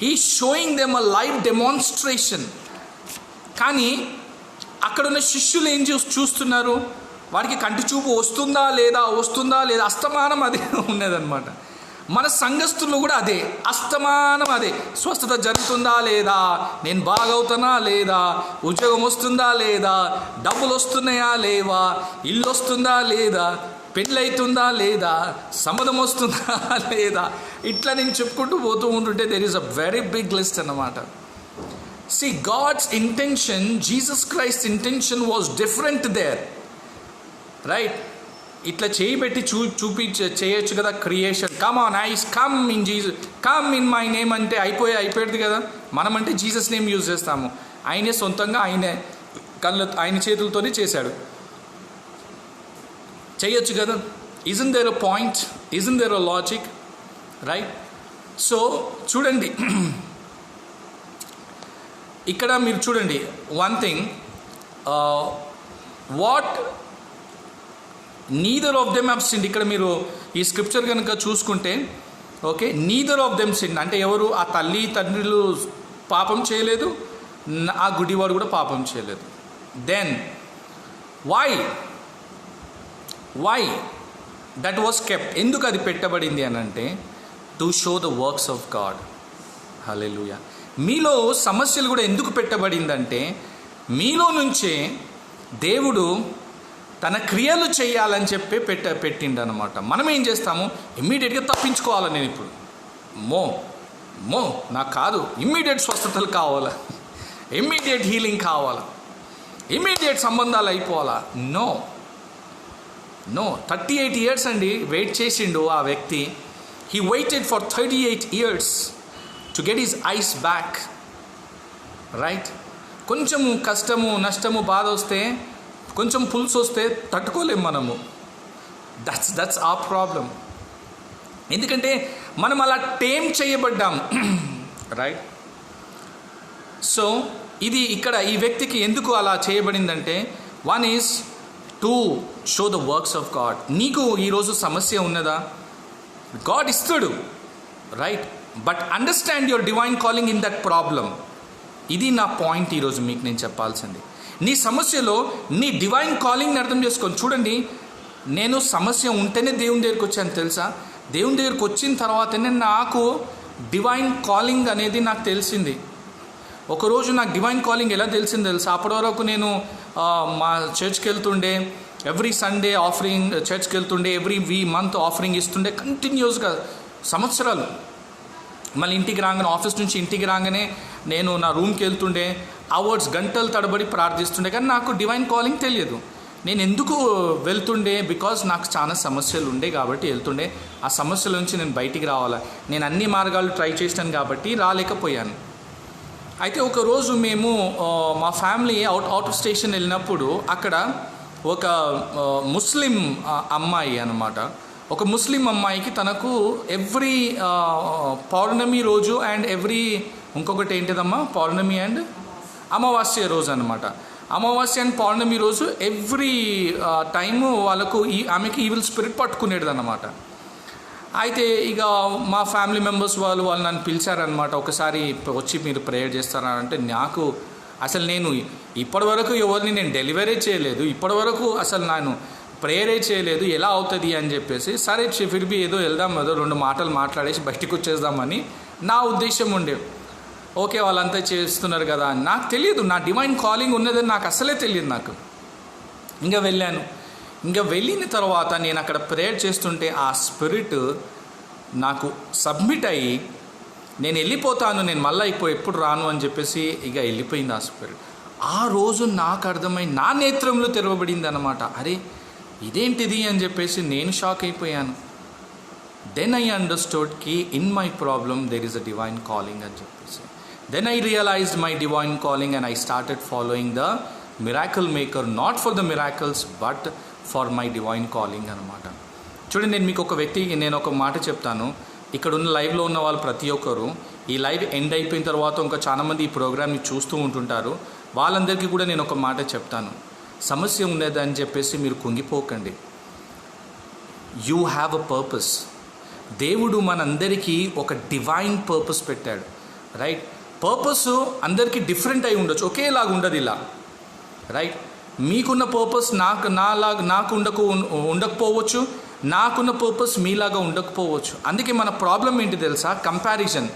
ఈ showing them a live demonstration. కానీ అక్కడున్న శిష్యులు ఏం చూస్తున్నారు? వాడికి కంటి చూపు వస్తుందా లేదా అస్తమానం అదే ఉన్నదన్నమాట. మన సంఘస్థుల్లో కూడా అదే, అస్తమానం అదే. స్వస్థత జరుగుతుందా లేదా, నేను బాగవుతానా లేదా, ఉద్యోగం వస్తుందా లేదా, డబ్బులు వస్తున్నాయా లేవా, ఇల్లు వస్తుందా లేదా, పెళ్ళవుతుందా లేదా, సంబంధం వస్తుందా లేదా, ఇట్లా నేను చెప్పుకుంటూ పోతూ ఉంటుంటే there is a very big list అన్నమాట. See, God's intention, Jesus Christ's intention was different there, right? ఇట్లా చేయబెట్టి చేయొచ్చు కదా creation. Come on ice, come in Jesus, come in my name అంటే అయిపోయేది కదా. మనం అంటే జీసస్ నేమ్ యూజ్ చేస్తాము. ఆయనే సొంతంగా ఆయన చేతులతోనే చేశాడు. చేయొచ్చు కదా. Isn't there a point, isn't there a logic, right? So చూడండి, ఇక్కడ మీరు చూడండి one thing, what neither of them have sinned. ఇక్కడ మీరు ఈ స్క్రిప్చర్ కనుక చూసుకుంటే, okay, neither of them sinned అంటే ఎవరు? ఆ తల్లి తండ్రులు పాపం చేయలేదు, ఆ గుడివాడు కూడా పాపం చేయలేదు. Then why that was kept? ఎందుకు అది పెట్టబడింది అని అంటే, to show the works of God. Hallelujah. మీలో సమస్యలు కూడా ఎందుకు పెట్టబడిందంటే, మీలో నుంచే దేవుడు తన క్రియలు చేయాలని చెప్పి పెట్టిండనమాట. మనం ఏం చేస్తాము? ఇమ్మీడియట్గా తప్పించుకోవాలి. నేను ఇప్పుడు నాకు కాదు, ఇమ్మీడియట్ స్వస్థతలు కావాలా, ఇమ్మీడియట్ హీలింగ్ కావాలా, ఇమ్మీడియట్ సంబంధాలు అయిపోవాలా. నో 38 years అండి వెయిట్ చేసిండు ఆ వ్యక్తి. He waited for 38 years to get his eyes back, right? కొంచెము కష్టము, నష్టము, బాధ వస్తే, కొంచెం పుల్స్ వస్తే తట్టుకోలేము మనము. దట్స్ ఆ ప్రాబ్లం. ఎందుకంటే మనం అలా టేమ్ చేయబడ్డాం, రైట్? సో ఇది ఇక్కడ ఈ వ్యక్తికి ఎందుకు అలా చేయబడిందంటే, one is to show the works of God. నీకు ఈరోజు సమస్య ఉన్నదా? గాడ్ ఇస్తాడు, right? But understand your divine calling in that problem. ఇది నా పాయింట్ ఈరోజు మీకు నేను చెప్పాల్సింది. నీ సమస్యలో నీ డివైన్ కాలింగ్ని అర్థం చేసుకొని. చూడండి, నేను సమస్య ఉంటేనే దేవుని దగ్గరికి వచ్చాను తెలుసా. దేవుని దగ్గరికి వచ్చిన తర్వాతనే నాకు డివైన్ కాలింగ్ అనేది నాకు తెలిసింది. ఒకరోజు నాకు డివైన్ కాలింగ్ ఎలా తెలిసింది తెలుసా? అప్పటి వరకు నేను మా చర్చ్కి వెళ్తుండే, ఎవ్రీ సండే ఆఫరింగ్ చర్చ్కి వెళ్తుండే, ఎవ్రీ మంత్ ఆఫరింగ్ ఇస్తుండే కంటిన్యూస్గా సంవత్సరాలు. మళ్ళీ ఇంటికి రాగానే, ఆఫీస్ నుంచి ఇంటికి రాగానే నేను నా రూమ్కి వెళ్తుండే, అవర్స్ గంటలు తడబడి ప్రార్థిస్తుండే. కానీ నాకు డివైన్ కాలింగ్ తెలియదు. నేను ఎందుకు వెళ్తుండే? బికాజ్ నాకు చాలా సమస్యలు ఉండే కాబట్టి వెళ్తుండే. ఆ సమస్యల నుంచి నేను బయటికి రావాలా, నేను అన్ని మార్గాలు ట్రై చేశాను కాబట్టి రాలేకపోయాను. అయితే ఒకరోజు మేము మా ఫ్యామిలీ అవుట్ ఆఫ్ స్టేషన్ వెళ్ళినప్పుడు అక్కడ ఒక ముస్లిం అమ్మాయి అన్నమాట, ఒక ముస్లిం అమ్మాయికి తనకు ఎవ్రీ పౌర్ణమి రోజు అండ్ ఇంకొకటి ఏంటిదమ్మా, పౌర్ణమి అండ్ అమావాస్య రోజు అనమాట. అమావాస్య అండ్ పౌర్ణమి రోజు ఎవ్రీ టైము వాళ్ళకు ఆమెకి ఈవిల్ స్పిరిట్ పట్టుకునేది అన్నమాట. అయితే ఇక మా ఫ్యామిలీ మెంబర్స్ వాళ్ళు నన్ను పిలిచారనమాట, ఒకసారి వచ్చి మీరు ప్రేయర్ చేస్తారా అంటే, నాకు అసలు నేను ఇప్పటివరకు ఎవరిని నేను డెలివరీ చేయలేదు, ఇప్పటివరకు అసలు నేను ప్రేయరే చేయలేదు, ఎలా అవుతుంది అని చెప్పేసి, సరే ఫిర్బీ ఏదో వెళ్దాం, ఏదో 2 మాటలు మాట్లాడేసి బయటికి వచ్చేద్దామని నా ఉద్దేశం ఉండే. ఓకే వాళ్ళంతా చేస్తున్నారు కదా అని నాకు తెలియదు, నా డివైన్ కాలింగ్ ఉన్నదని నాకు అసలే తెలియదు నాకు. ఇంకా వెళ్ళాను. ఇంకా వెళ్ళిన తర్వాత నేను అక్కడ ప్రేయర్ చేస్తుంటే ఆ స్పిరిట్ నాకు సబ్మిట్ అయ్యి నేను వెళ్ళిపోతాను, నేను మళ్ళీ ఎప్పుడు రాను అని చెప్పేసి ఇక వెళ్ళిపోయింది ఆ స్పిరిట్. ఆ రోజు నాకు అర్థమై నా నేత్రంలో తెరవబడింది అనమాట. అరే ఇదేంటిది అని చెప్పేసి నేను షాక్ అయిపోయాను. దెన్ ఐ అండర్స్టూడ్ కి in my problem there is a divine calling అని చెప్పేసి. Then I realised my divine calling and I started following the miracle maker, not for the miracles but for my divine calling అనమాట. చూడండి, నేను మీకు నేను ఒక మాట చెప్తాను. ఇక్కడ ఉన్న లైవ్లో ఉన్న వాళ్ళు ప్రతి ఒక్కరు ఈ లైవ్ ఎండ్ అయిపోయిన తర్వాత ఇంకా చాలామంది ఈ ప్రోగ్రామ్ని చూస్తూ ఉంటుంటారు. వాళ్ళందరికీ కూడా నేను ఒక మాట చెప్తాను, సమస్య ఉన్నదని చెప్పేసి మీరు కుంగిపోకండి. You have a purpose. దేవుడు మనందరికీ ఒక డివైన్ పర్పస్ పెట్టాడు, రైట్? పర్పస్ అందరికీ డిఫరెంట్ అయి ఉండొచ్చు, ఒకేలాగా ఉండదు ఇలా, రైట్? మీకున్న పర్పస్ నాకు ఉండకపోవచ్చు, నాకున్న పర్పస్ మీలాగా ఉండకపోవచ్చు. అందుకే మన ప్రాబ్లం ఏంటి తెలుసా? కంపారిజన్.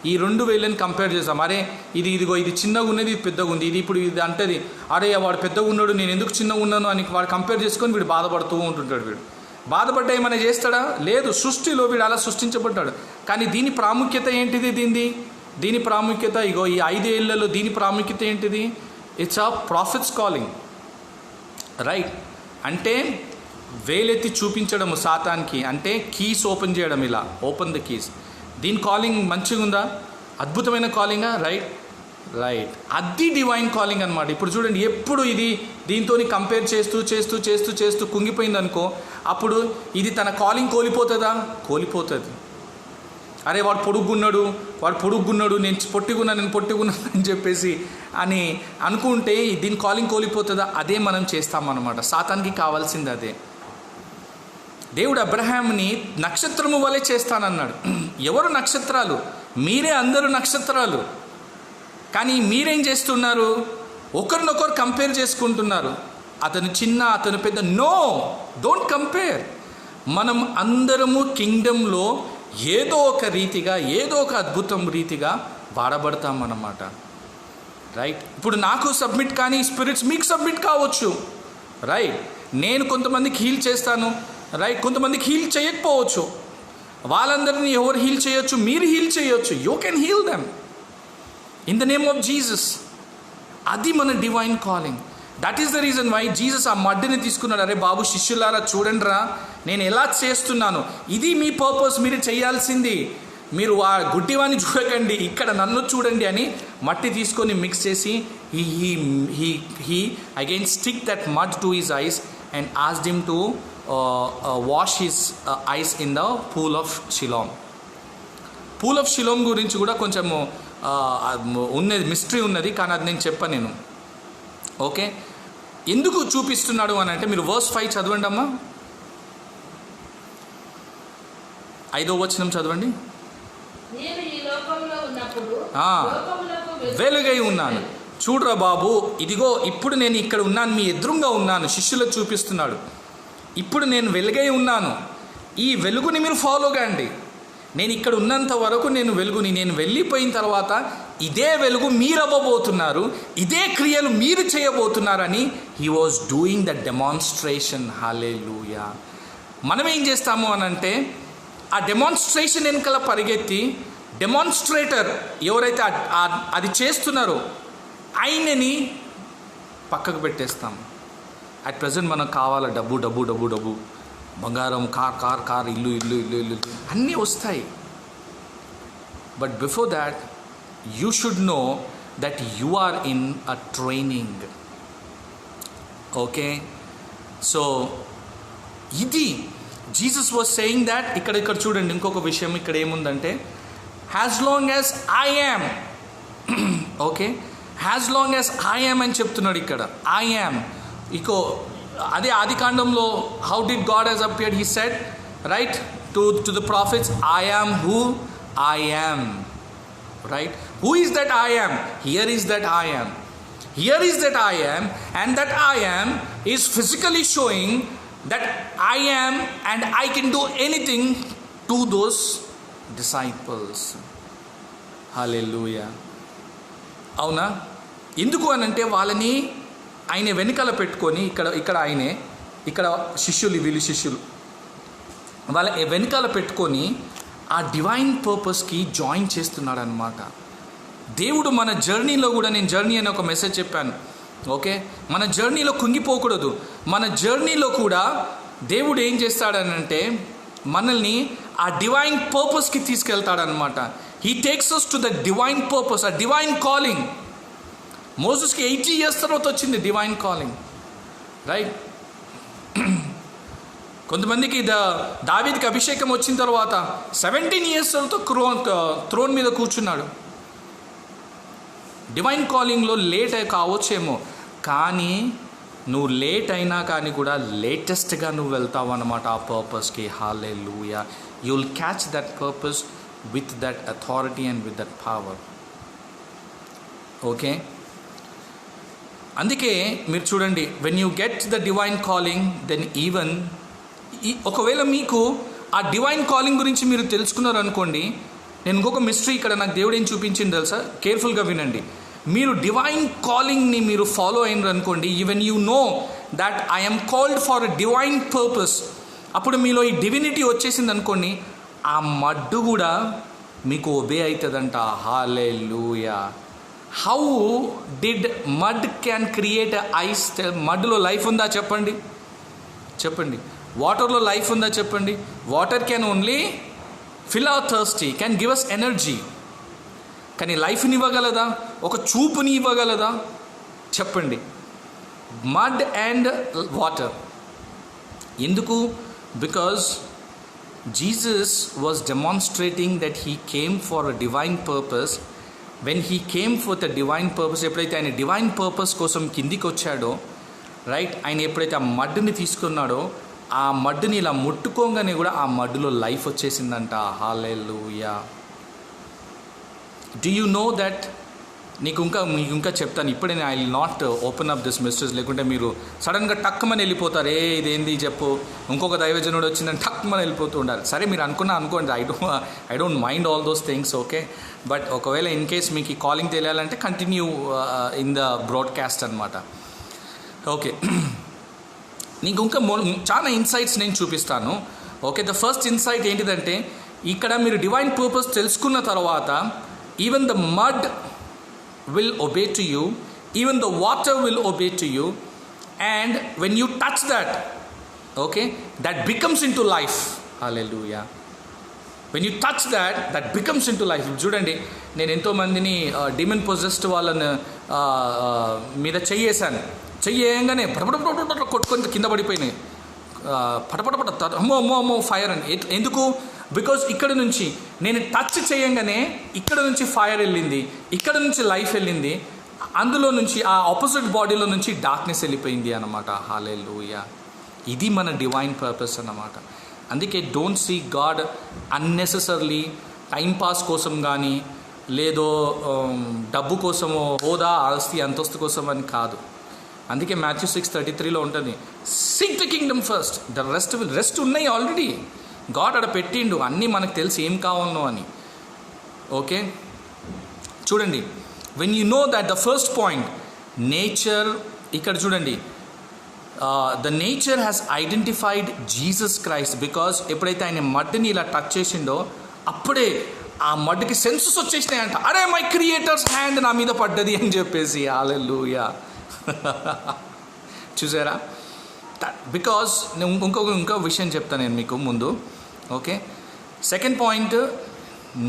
ఈ 2 వేలని కంపేర్ చేస్తాం. అరే ఇదిగో ఇది చిన్నగా ఉన్నది, ఇది పెద్దగా ఉంది, ఇది అంటది, అరే వాడు పెద్దగా ఉన్నాడు, నేను ఎందుకు చిన్నగా ఉన్నాను అని వాడు కంపేర్ చేసుకొని వీడు బాధపడుతూ ఉంటుంటాడు. వీడు బాధపడ్డా ఏమైనా చేస్తాడా? లేదు. సృష్టిలో వీడు అలా సృష్టించబడ్డాడు. కానీ దీని ప్రాముఖ్యత ఏంటిది? దీని ప్రాముఖ్యత ఇగో ఈ 5 ఏళ్లలో దీని ప్రాముఖ్యత ఏంటిది? It's a profits calling, right? అంటే వేలెత్తి చూపించడము సాతానికి, అంటే కీస్ ఓపెన్ చేయడం, ఇలా ఓపెన్ ద కీస్. దీని కాలింగ్ మంచిగా ఉందా? అద్భుతమైన కాలింగా? రైట్. అది డివైన్ కాలింగ్ అనమాట. ఇప్పుడు చూడండి, ఎప్పుడు దీంతో కంపేర్ చేస్తూ కుంగిపోయింది అనుకో, అప్పుడు ఇది తన కాలింగ్ కోల్పోతుందా? కోల్పోతుంది. అరే వాడు పొడుగున్నాడు, నేను పొట్టిగున్నాను అని చెప్పేసి అని అనుకుంటే దీని కాలింగ్ కోల్పోతుందా? అదే మనం చేస్తామన్నమాట. సాతానికి కావాల్సింది అదే. దేవుడు అబ్రహాంని నక్షత్రము వలె చేస్తానన్నాడు. ఎవరు నక్షత్రాలు? మీరే అందరూ నక్షత్రాలు. కానీ మీరేం చేస్తున్నారు? ఒకరినొకరు కంపేర్ చేసుకుంటున్నారు. అతను చిన్న, అతను పెద్ద. No, don't compare. మనం అందరము కింగ్డంలో ఏదో ఒక రీతిగా, ఏదో ఒక అద్భుతం రీతిగా వాడబడతామన్నమాట, రైట్? ఇప్పుడు నాకు సబ్మిట్ కానీ స్పిరిట్స్ మీకు సబ్మిట్ కావచ్చు, రైట్? నేను కొంతమందికి హీల్ చేస్తాను, రైట్? కొంతమందికి హీల్ చేయకపోవచ్చు. వాళ్ళందరినీ ఎవరు హీల్ చేయొచ్చు? మీరు హీల్ చేయొచ్చు. You can heal them in the name of Jesus. అది మన divine calling. That is the reason why Jesus ఆ మడ్డిని తీసుకున్నాడు. అరే బాబు, శిష్యులారా చూడండి రా, నేను ఎలా చేస్తున్నాను, ఇది మీ పర్పస్, మీరు చేయాల్సింది. మీరు ఆ గుడ్డివాన్ని చూడకండి, ఇక్కడ నన్ను చూడండి అని మట్టి తీసుకొని మిక్స్ చేసి he again stick that mud to his eyes and asked him to wash his eyes in the pool of Siloam. Pool of Siloam గురించి కూడా కొంచెము ఉన్నది, మిస్టరీ ఉన్నది, కానీ అది నేను చెప్పాను నేను. ఓకే, ఎందుకు చూపిస్తున్నాడు అని అంటే, మీరు వర్స్ 5 చదవండి అమ్మా. 5వ వచనం చదవండి. వెలుగై ఉన్నాను. చూడరా బాబు, ఇదిగో ఇప్పుడు నేను ఇక్కడ ఉన్నాను, మీ ఎదురుగా ఉన్నాను. శిష్యులకు చూపిస్తున్నాడు, ఇప్పుడు నేను వెలుగై ఉన్నాను, ఈ వెలుగుని మీరు ఫాలో కండి. నేను ఇక్కడ ఉన్నంత వరకు నేను వెలుగుని, నేను వెళ్ళిపోయిన తర్వాత ఇదే వెలుగు మీరు అవ్వబోతున్నారు, ఇదే క్రియలు మీరు చేయబోతున్నారని he was doing the demonstration. Hallelujah. మనం ఏం చేస్తాము అని అంటే, ఆ డెమాన్స్ట్రేషన్ వెనకాల పరిగెత్తి, డెమాన్స్ట్రేటర్ ఎవరైతే అది చేస్తున్నారో ఆయనని పక్కకు పెట్టేస్తాం. అట్ ప్రజెంట్ మనకు కావాల డబ్బు డబ్బు డబ్బు డబ్బు, బంగారం, కార్, ఇల్లు అన్నీ వస్తాయి. But before that you should know that you are in a training. Okay, so ఇది జీసస్ వాజ్ సేయింగ్ దాట్. ఇక్కడ చూడండి, ఇంకొక విషయం ఇక్కడ ఏముందంటే, as long as I am, okay, as long as I am అని చెప్తున్నాడు ఇక్కడ. I am. అదే ఆది కాండంలో how did God has appeared? He said right to the prophets, I am who I am. Right? Who is that I yam? Here is that I yam. Here is that I am, and that I am is physically showing that I am and I can do anything to those disciples. Hallelujah. అవునా? ఎందుకు అనంటే వాళ్ళని ఆయన వెనకాల పెట్టుకొని ఇక్కడ ఆయనే, ఇక్కడ వీళ్ళు శిష్యులు వాళ్ళ వెనకాల పెట్టుకొని ఆ డివైన్ పర్పస్కి జాయిన్ చేస్తున్నాడు అన్నమాట. దేవుడు మన జర్నీలో కూడా, నేను జర్నీ అని ఒక మెసేజ్ చెప్పాను. ఓకే, మన జర్నీలో కుంగిపోకూడదు. మన జర్నీలో కూడా దేవుడు ఏం చేస్తాడనంటే మనల్ని ఆ డివైన్ పర్పస్కి తీసుకెళ్తాడనమాట. He takes us to the divine purpose, ఆ డివైన్ కాలింగ్. మోసెస్కి 80 years తర్వాత వచ్చింది డివైన్ కాలింగ్. రైట్? కొంతమందికి దావీదుకి అభిషేకం వచ్చిన తర్వాత 17 years త్రోన్ మీద కూర్చున్నాడు. డివైన్ కాలింగ్లో లేట్ కావచ్చేమో, కానీ నువ్వు లేట్ అయినా కానీ కూడా లేటెస్ట్గా నువ్వు వెళ్తావు అన్నమాట ఆ పర్పస్కి. Hallelujah. You will catch that purpose with that authority and with that power. Okay, అందుకే మీరు చూడండి, when you get the divine calling then even ఒకవేళ మీకు ఆ డివైన్ కాలింగ్ గురించి మీరు తెలుసుకున్నారు అనుకోండి. నేను ఇంకొక మిస్టరీ ఇక్కడ నాకు దేవుడు ఏం చూపించింది తెలుసా? కేర్ఫుల్గా వినండి. మీరు డివైన్ కాలింగ్ని మీరు ఫాలో అయినారు అనుకోండి, even you know that I'm called for a divine purpose, అప్పుడు మీలో ఈ డివినిటీ వచ్చేసింది అనుకోండి, ఆ మడ్డు కూడా మీకు ఒబే అవుతుందంట. Hallelujah. How did mud can create eyes? మడ్లో లైఫ్ ఉందా చెప్పండి? వాటర్లో లైఫ్ ఉందా చెప్పండి? Water can only fill our thirsty, can give us energy. కానీ లైఫ్ని ఇవ్వగలదా? ఒక చూపుని ఇవ్వగలదా? చెప్పండి. Mud and water. ఎందుకు? Because Jesus was demonstrating that he came for a divine purpose. When he came for the divine purpose, ఎప్పుడైతే ఆయన డివైన్ పర్పస్ కోసం కిందికి వచ్చాడో, రైట్, ఆయన ఎప్పుడైతే ఆ మడ్డుని తీసుకున్నాడో, ఆ మడ్డుని ఇలా ముట్టుకోగానే కూడా ఆ మడ్డులో లైఫ్ వచ్చేసిందంట. Hallelujah. Do you know that? మీకు ఇంకా చెప్తాను ఇప్పుడే. I will not open up this mysteries, లేకుంటే మీరు సడన్గా టక్కుమని వెళ్ళిపోతారు. ఇదేంది చెప్పు, ఇంకొక దైవజనుడు వచ్చిందని టక్కుమని వెళ్ళిపోతూ ఉండాలి. సరే, మీరు అనుకోండి. I don't mind all those things. Okay, but ఒకవేళ ఇన్ కేస్ మీకు ఈ కాలింగ్ తెలియాలంటే కంటిన్యూ ఇన్ ద బ్రాడ్కాస్ట్ అనమాట. ఓకే, నీకు ఇంకా చాలా ఇన్సైట్స్ నేను చూపిస్తాను. ఓకే, ద ఫస్ట్ ఇన్సైట్ ఏంటిదంటే, ఇక్కడ మీరు డివైన్ పర్పస్ తెలుసుకున్న తర్వాత even the mud will obey to you, even the water will obey to you, and when you touch that, okay, that becomes in to life. Hallelujah. When you touch that becomes in to life. చూడండి, నేను ఎంతోమందిని demon possessed వాళ్ళని మీద చెయ్యేయంగానే పటపట కొట్టుకొని కింద పడిపోయినాయి. పటపట అమ్మో fire అని. ఎందుకు? బికాజ్ ఇక్కడ నుంచి నేను టచ్ చేయంగానే ఇక్కడ నుంచి ఫైర్ వెళ్ళింది, ఇక్కడ నుంచి లైఫ్ వెళ్ళింది, అందులో నుంచి ఆ ఆపోజిట్ బాడీలో నుంచి డార్క్నెస్ వెళ్ళిపోయింది అన్నమాట. హల్లెలూయా. ఇది మన డివైన్ పర్పస్ అన్నమాట. అందుకే don't see God unnecessarily timepass కోసం కానీ, లేదో డబ్బు కోసమో, హోదా, ఆస్తి, అంతస్తు కోసం అని కాదు. అందుకే Matthew 6:33 ఉంటుంది, seek the Kingdom first, the rest ఉన్నాయి ఆల్రెడీ. గాడ్ అక్కడ పెట్టిండు, అన్నీ మనకు తెలిసి ఏం కావాలనో అని. ఓకే, చూడండి, when you know that the first point nature, ఇక్కడ చూడండి, the nature has identified Jesus Christ. Because ఎప్పుడైతే ఆయన మడ్డుని ఇలా టచ్ చేసిండో అప్పుడే ఆ మడ్డుకి సెన్సెస్ వచ్చేసినాయంట. అరే, మై క్రియేటర్స్ హ్యాండ్ నా మీద పడ్డది అని చెప్పేసి. హల్లెలూయా. చూసారా? బికాజ్ ఇంకో విషయం చెప్తాను నేను మీకు ముందు. Okay, second point,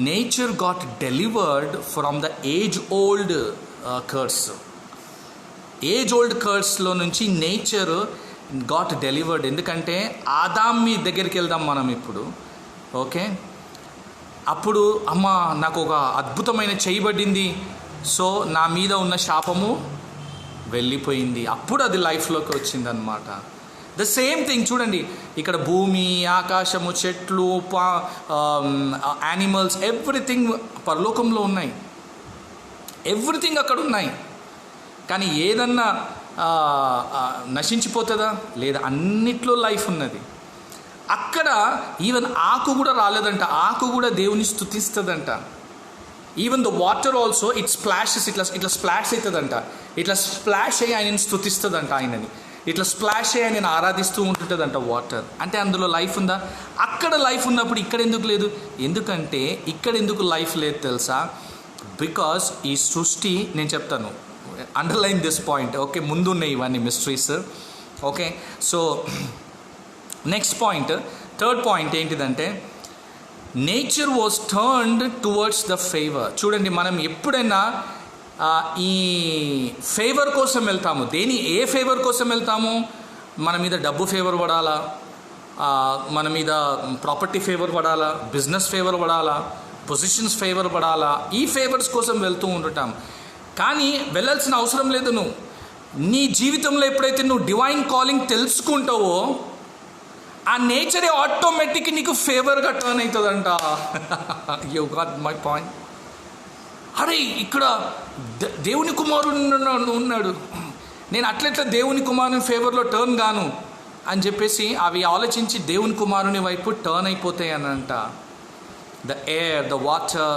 nature got delivered from the age old curse. Age old కర్స్లో నుంచి నేచర్ గాట్ డెలివర్డ్. ఎందుకంటే ఆదామి దగ్గరికి వెళ్దాం మనం ఇప్పుడు. ఓకే, అప్పుడు అమ్మ నాకు ఒక అద్భుతమైన చేయబడింది, సో నా మీద ఉన్న శాపము వెళ్ళిపోయింది. అప్పుడు అది లైఫ్లోకి వచ్చిందనమాట. ద సేమ్ థింగ్ చూడండి, ఇక్కడ భూమి, ఆకాశము, చెట్లు, యానిమల్స్, ఎవ్రీథింగ్ పరలోకంలో ఉన్నాయి. ఎవ్రీథింగ్ అక్కడ ఉన్నాయి. కానీ ఏదన్నా నశించిపోతుందా? లేదా, అన్నిట్లో లైఫ్ ఉన్నది. అక్కడ ఈవెన్ ఆకు కూడా రాలేదంట. ఆకు కూడా దేవుని స్తుతిస్తుందంట. Even the water also it splashes, ఇట్లా స్ప్లాష్ అవుతుందంట. ఇట్లా స్ప్లాష్ అయ్యి ఆయనని స్తుతిస్తుందంట. ఆయనని ఇట్లా స్ప్లాష్ అయ్యి ఆయన ఆరాధిస్తూ ఉంటుందంట వాటర్. అంటే అందులో లైఫ్ ఉందా? అక్కడ లైఫ్ ఉన్నప్పుడు ఇక్కడ ఎందుకు లేదు? ఎందుకంటే ఇక్కడ ఎందుకు లైఫ్ లేదు తెలుసా? బికాస్ ఈ సృష్టి, నేను చెప్తాను, అండర్లైన్ దిస్ పాయింట్. ఓకే, ముందున్నాయి ఇవన్నీ mysteries. Okay, so next point, third point ఏంటిదంటే nature was turned towards the favour. చూడండి, మనం ఎప్పుడైనా ఈ ఫేవర్ కోసం వెళ్తాము. ఏ ఫేవర్ కోసం వెళ్తాము? మన మీద డబ్బు ఫేవర్ పడాలా, మన మీద ప్రాపర్టీ ఫేవర్ పడాలా, బిజినెస్ ఫేవర్ పడాలా, పొజిషన్స్ ఫేవర్ పడాలా, ఈ ఫేవర్స్ కోసం వెళ్తూ ఉంటాం. కానీ వెళ్ళాల్సిన అవసరం లేదు. నువ్వు నీ జీవితంలో ఎప్పుడైతే నువ్వు డివైన్ కాలింగ్ తెలుసుకుంటావో ఆ నేచరే ఆటోమేటిక్ నీకు ఫేవర్గా టర్న్ అవుతుందంట. You got my point. అరే, ఇక్కడ దేవుని కుమారుడు ఉన్నాడు, నేను అట్లెట్లా దేవుని కుమారుని ఫేవర్లో టర్న్ గాను అని చెప్పేసి అవి ఆలోచించి దేవుని కుమారుని వైపు టర్న్ అయిపోతాయి అనంట. The air, the water,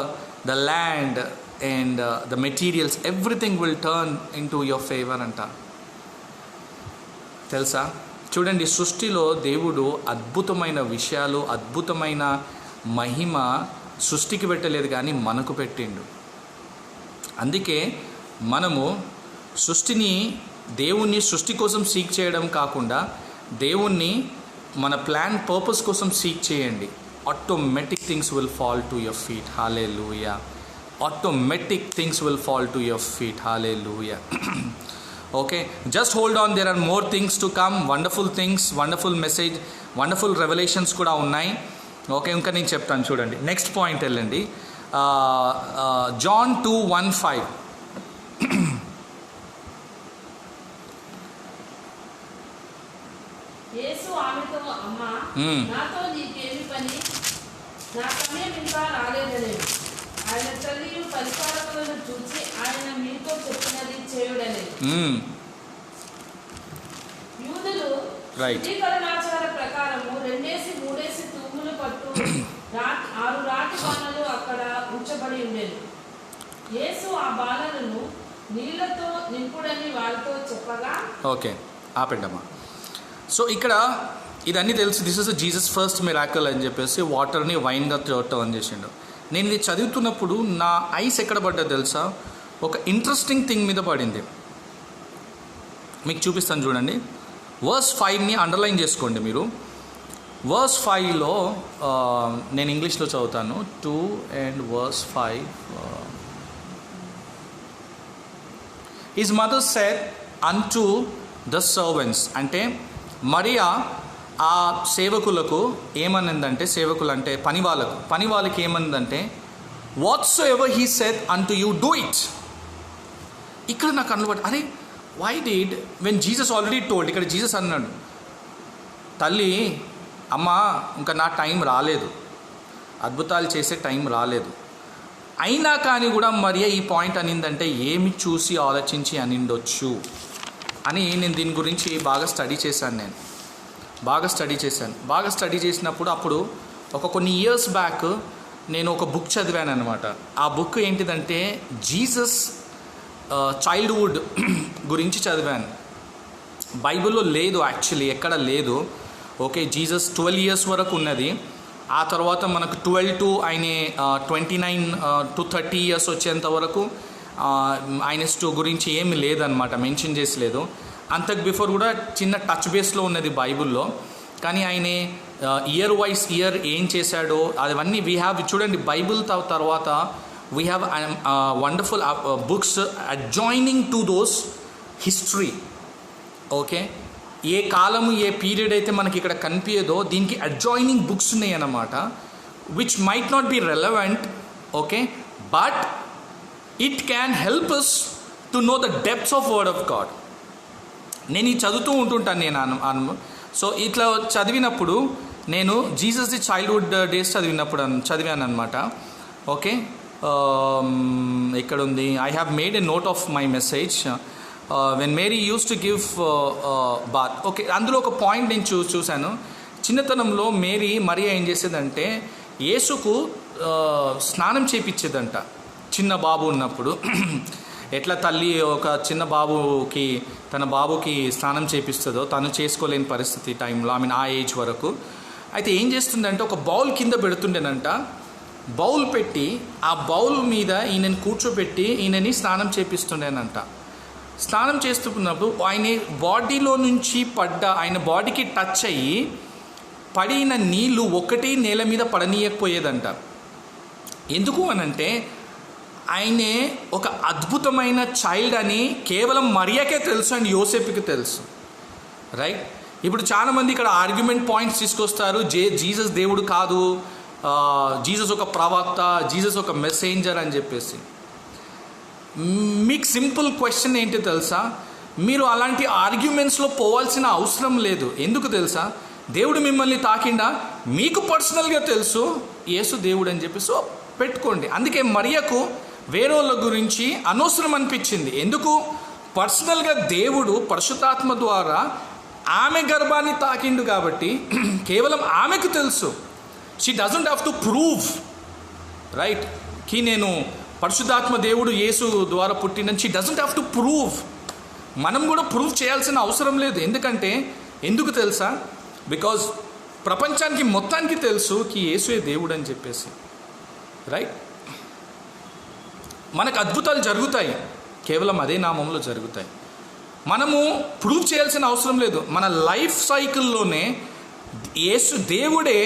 the land and the materials, everything will turn into your favour అంట. తెలుసా? చూడండి, సృష్టిలో దేవుడు అద్భుతమైన విషయాలు, అద్భుతమైన మహిమ సృష్టికి పెట్టలేదు కానీ మనకు పెట్టిండు. అందుకే మనము దేవుణ్ణి సృష్టి కోసం సీక్ చేయడం కాకుండా దేవుణ్ణి మన ప్లాన్, పర్పస్ కోసం సీక్ చేయండి. Automatic things will fall to your feet. Hallelujah. Automatic things will fall to your feet. Hallelujah. Okay, just hold on, there are more things to come. Wonderful things, wonderful message, wonderful revolutions కూడా ఉన్నాయి. ఓకే, ఇంకా నేను చెప్తాను. చూడండి, next point వెళ్ళండి. John 2:1-5. యేసు ఆమెతో, అమ్మా, నాతో నీకేమి పని? నా సమయం ఇంకా రాలేదనే. ఆయన తల్లియు పరిపాలకులను చూసి ఆయన మీతో చెప్పినది చేయుడనే. యూదులు శుద్ధీకరణాచార ప్రకారము 2-3 తూములు పట్టు 6 రాతి బాణలు అక్కడ ఉంచబడి ఉండేది. యేసు ఆ బాణలను నీళ్లతో నింపుడని వారితో చెప్పగా. ఓకే, ఆపండమ్మా. సో ఇక్కడ ఇదన్నీ తెలుసు. This is Jesus first miracle అని చెప్పేసి వాటర్ని వైన్గా టర్న్ చేసిండు. నేను ఇది చదువుతున్నప్పుడు నా ఐస్ ఎక్కడ పడ్డా తెలుసా? ఒక ఇంట్రెస్టింగ్ థింగ్ మీద పడింది. మీకు చూపిస్తాను చూడండి. వర్స్ 5ని అండర్లైన్ చేసుకోండి మీరు. వర్స్ 5లో నేను ఇంగ్లీష్లో చదువుతాను. 2 and verse 5. His mother said unto the servants, అంటే మరియా ఆ సేవకులకు ఏమనిందంటే, సేవకులు అంటే పని వాళ్ళకి ఏమనిందంటే, whatsoever he said unto you do it. ఇక్కడ నాకు అనుబట్టి, అరే why did when Jesus already told. ఇక్కడ జీసస్ అన్నాడు, తల్లి, అమ్మా, ఇంకా నా టైం రాలేదు, అద్భుతాలు చేసే టైం రాలేదు. అయినా కానీ కూడా మరియా ఈ పాయింట్ అనిందంటే ఏమి చూసి ఆలోచించి అనిండొచ్చు అని నేను దీని గురించి బాగా స్టడీ చేశాను. బాగా స్టడీ చేసినప్పుడు అప్పుడు కొన్ని ఇయర్స్ బ్యాక్ నేను ఒక బుక్ చదివాను అనమాట. ఆ బుక్ ఏంటిదంటే జీసస్ చైల్డ్హుడ్ గురించి చదివాను. బైబిల్లో లేదు, యాక్చువల్లీ ఎక్కడ లేదు. ఓకే, జీసస్ 12 years వరకు ఉన్నది. ఆ తర్వాత మనకు 12 to ఆయన 29 to 30 years వచ్చేంత వరకు ఆయన గురించి ఏమి లేదనమాట, మెన్షన్ చేసలేదు. అంతకు బిఫోర్ కూడా చిన్న టచ్ బేస్లో ఉన్నది బైబిల్లో. కానీ ఆయన ఇయర్ ఏం చేశాడో అవన్నీ వీ హ్యావ్. చూడండి, బైబిల్ తర్వాత we have wonderful books adjoining to those history. Okay, ఏ కాలము ఏ పీరియడ్ అయితే మనకి ఇక్కడ కనిపించదో దీనికి అడ్జాయినింగ్ బుక్స్ ఉన్నాయి అన్నమాట, which might not be relevant. Okay, but it can help us to know the depths of word of God. నేను ఇది చదువుతూ ఉంటుంటాను నేను సో ఇట్లా చదివినప్పుడు నేను జీసస్ ది చైల్డ్హుడ్ డేస్ చదివాను అనమాట. ఓకే, ఇక్కడ ఉంది, I have made a note of my message when Mary use to give bath. Okay, అందులో ఒక పాయింట్ నేను చూశాను. చిన్నతనంలో మరియా ఏం చేసేదంటే యేసుకు స్నానం చేపించేదంట చిన్న బాబు ఉన్నప్పుడు. ఎట్లా తల్లి ఒక చిన్న బాబుకి తన బాబుకి స్నానం చేపిస్తుందో తను చేసుకోలేని పరిస్థితి టైంలో, ఆ ఏజ్ వరకు. అయితే ఏం చేస్తుందంటే ఒక బౌల్ కింద పెడుతుండేనంట. బౌల్ పెట్టి ఆ బౌల్ మీద ఈయనని కూర్చోబెట్టి ఈయనని స్నానం చేపిస్తుండేనంట. స్నానం చేస్తున్నప్పుడు ఆయన బాడీలో నుంచి ఆయన బాడీకి టచ్ అయ్యి పడిన నీళ్లు ఒకటి నేల మీద పడనీయకపోయేదంట. ఎందుకు అనంటే ఆయనే ఒక అద్భుతమైన చైల్డ్ అని కేవలం మరియాకే తెలుసు అండ్ యోసేపుకి తెలుసు. రైట్? ఇప్పుడు చాలామంది ఇక్కడ ఆర్గ్యుమెంట్ పాయింట్స్ తీసుకొస్తారు. జీసస్ దేవుడు కాదు, జీసస్ ఒక ప్రవక్త, జీసస్ ఒక మెసెంజర్ అని చెప్పేసి. మీకు సింపుల్ క్వశ్చన్ ఏంటి తెలుసా? మీరు అలాంటి ఆర్గ్యుమెంట్స్లో పోవాల్సిన అవసరం లేదు. ఎందుకు తెలుసా? దేవుడు మిమ్మల్ని తాకిండా మీకు పర్సనల్గా తెలుసు యేసు దేవుడు అని చెప్పి సో పెట్టుకోండి. అందుకే మరియకు వేరే వాళ్ళ గురించి అనవసరం అనిపించింది. ఎందుకు? పర్సనల్గా దేవుడు పరిశుద్ధాత్మ ద్వారా ఆమె గర్భాన్ని తాకిండు కాబట్టి కేవలం ఆమెకు తెలుసు. She doesn't have to prove, right, కి నేను పరిశుద్ధాత్మ దేవుడు యేసు ద్వారా పుట్టిందని she doesn't have to prove. మనం కూడా ప్రూవ్ చేయాల్సిన అవసరం లేదు. ఎందుకు తెలుసా? బికాజ్ ప్రపంచానికి మొత్తానికి తెలుసు కి యేసుయే దేవుడు అని చెప్పేసి. రైట్? మనకు అద్భుతాలు జరుగుతాయి, కేవలం అదే నామంలో జరుగుతాయి. మనము ప్రూవ్ చేయాల్సిన అవసరం లేదు. మన లైఫ్ సైకిల్లోనే యేసు దేవుడే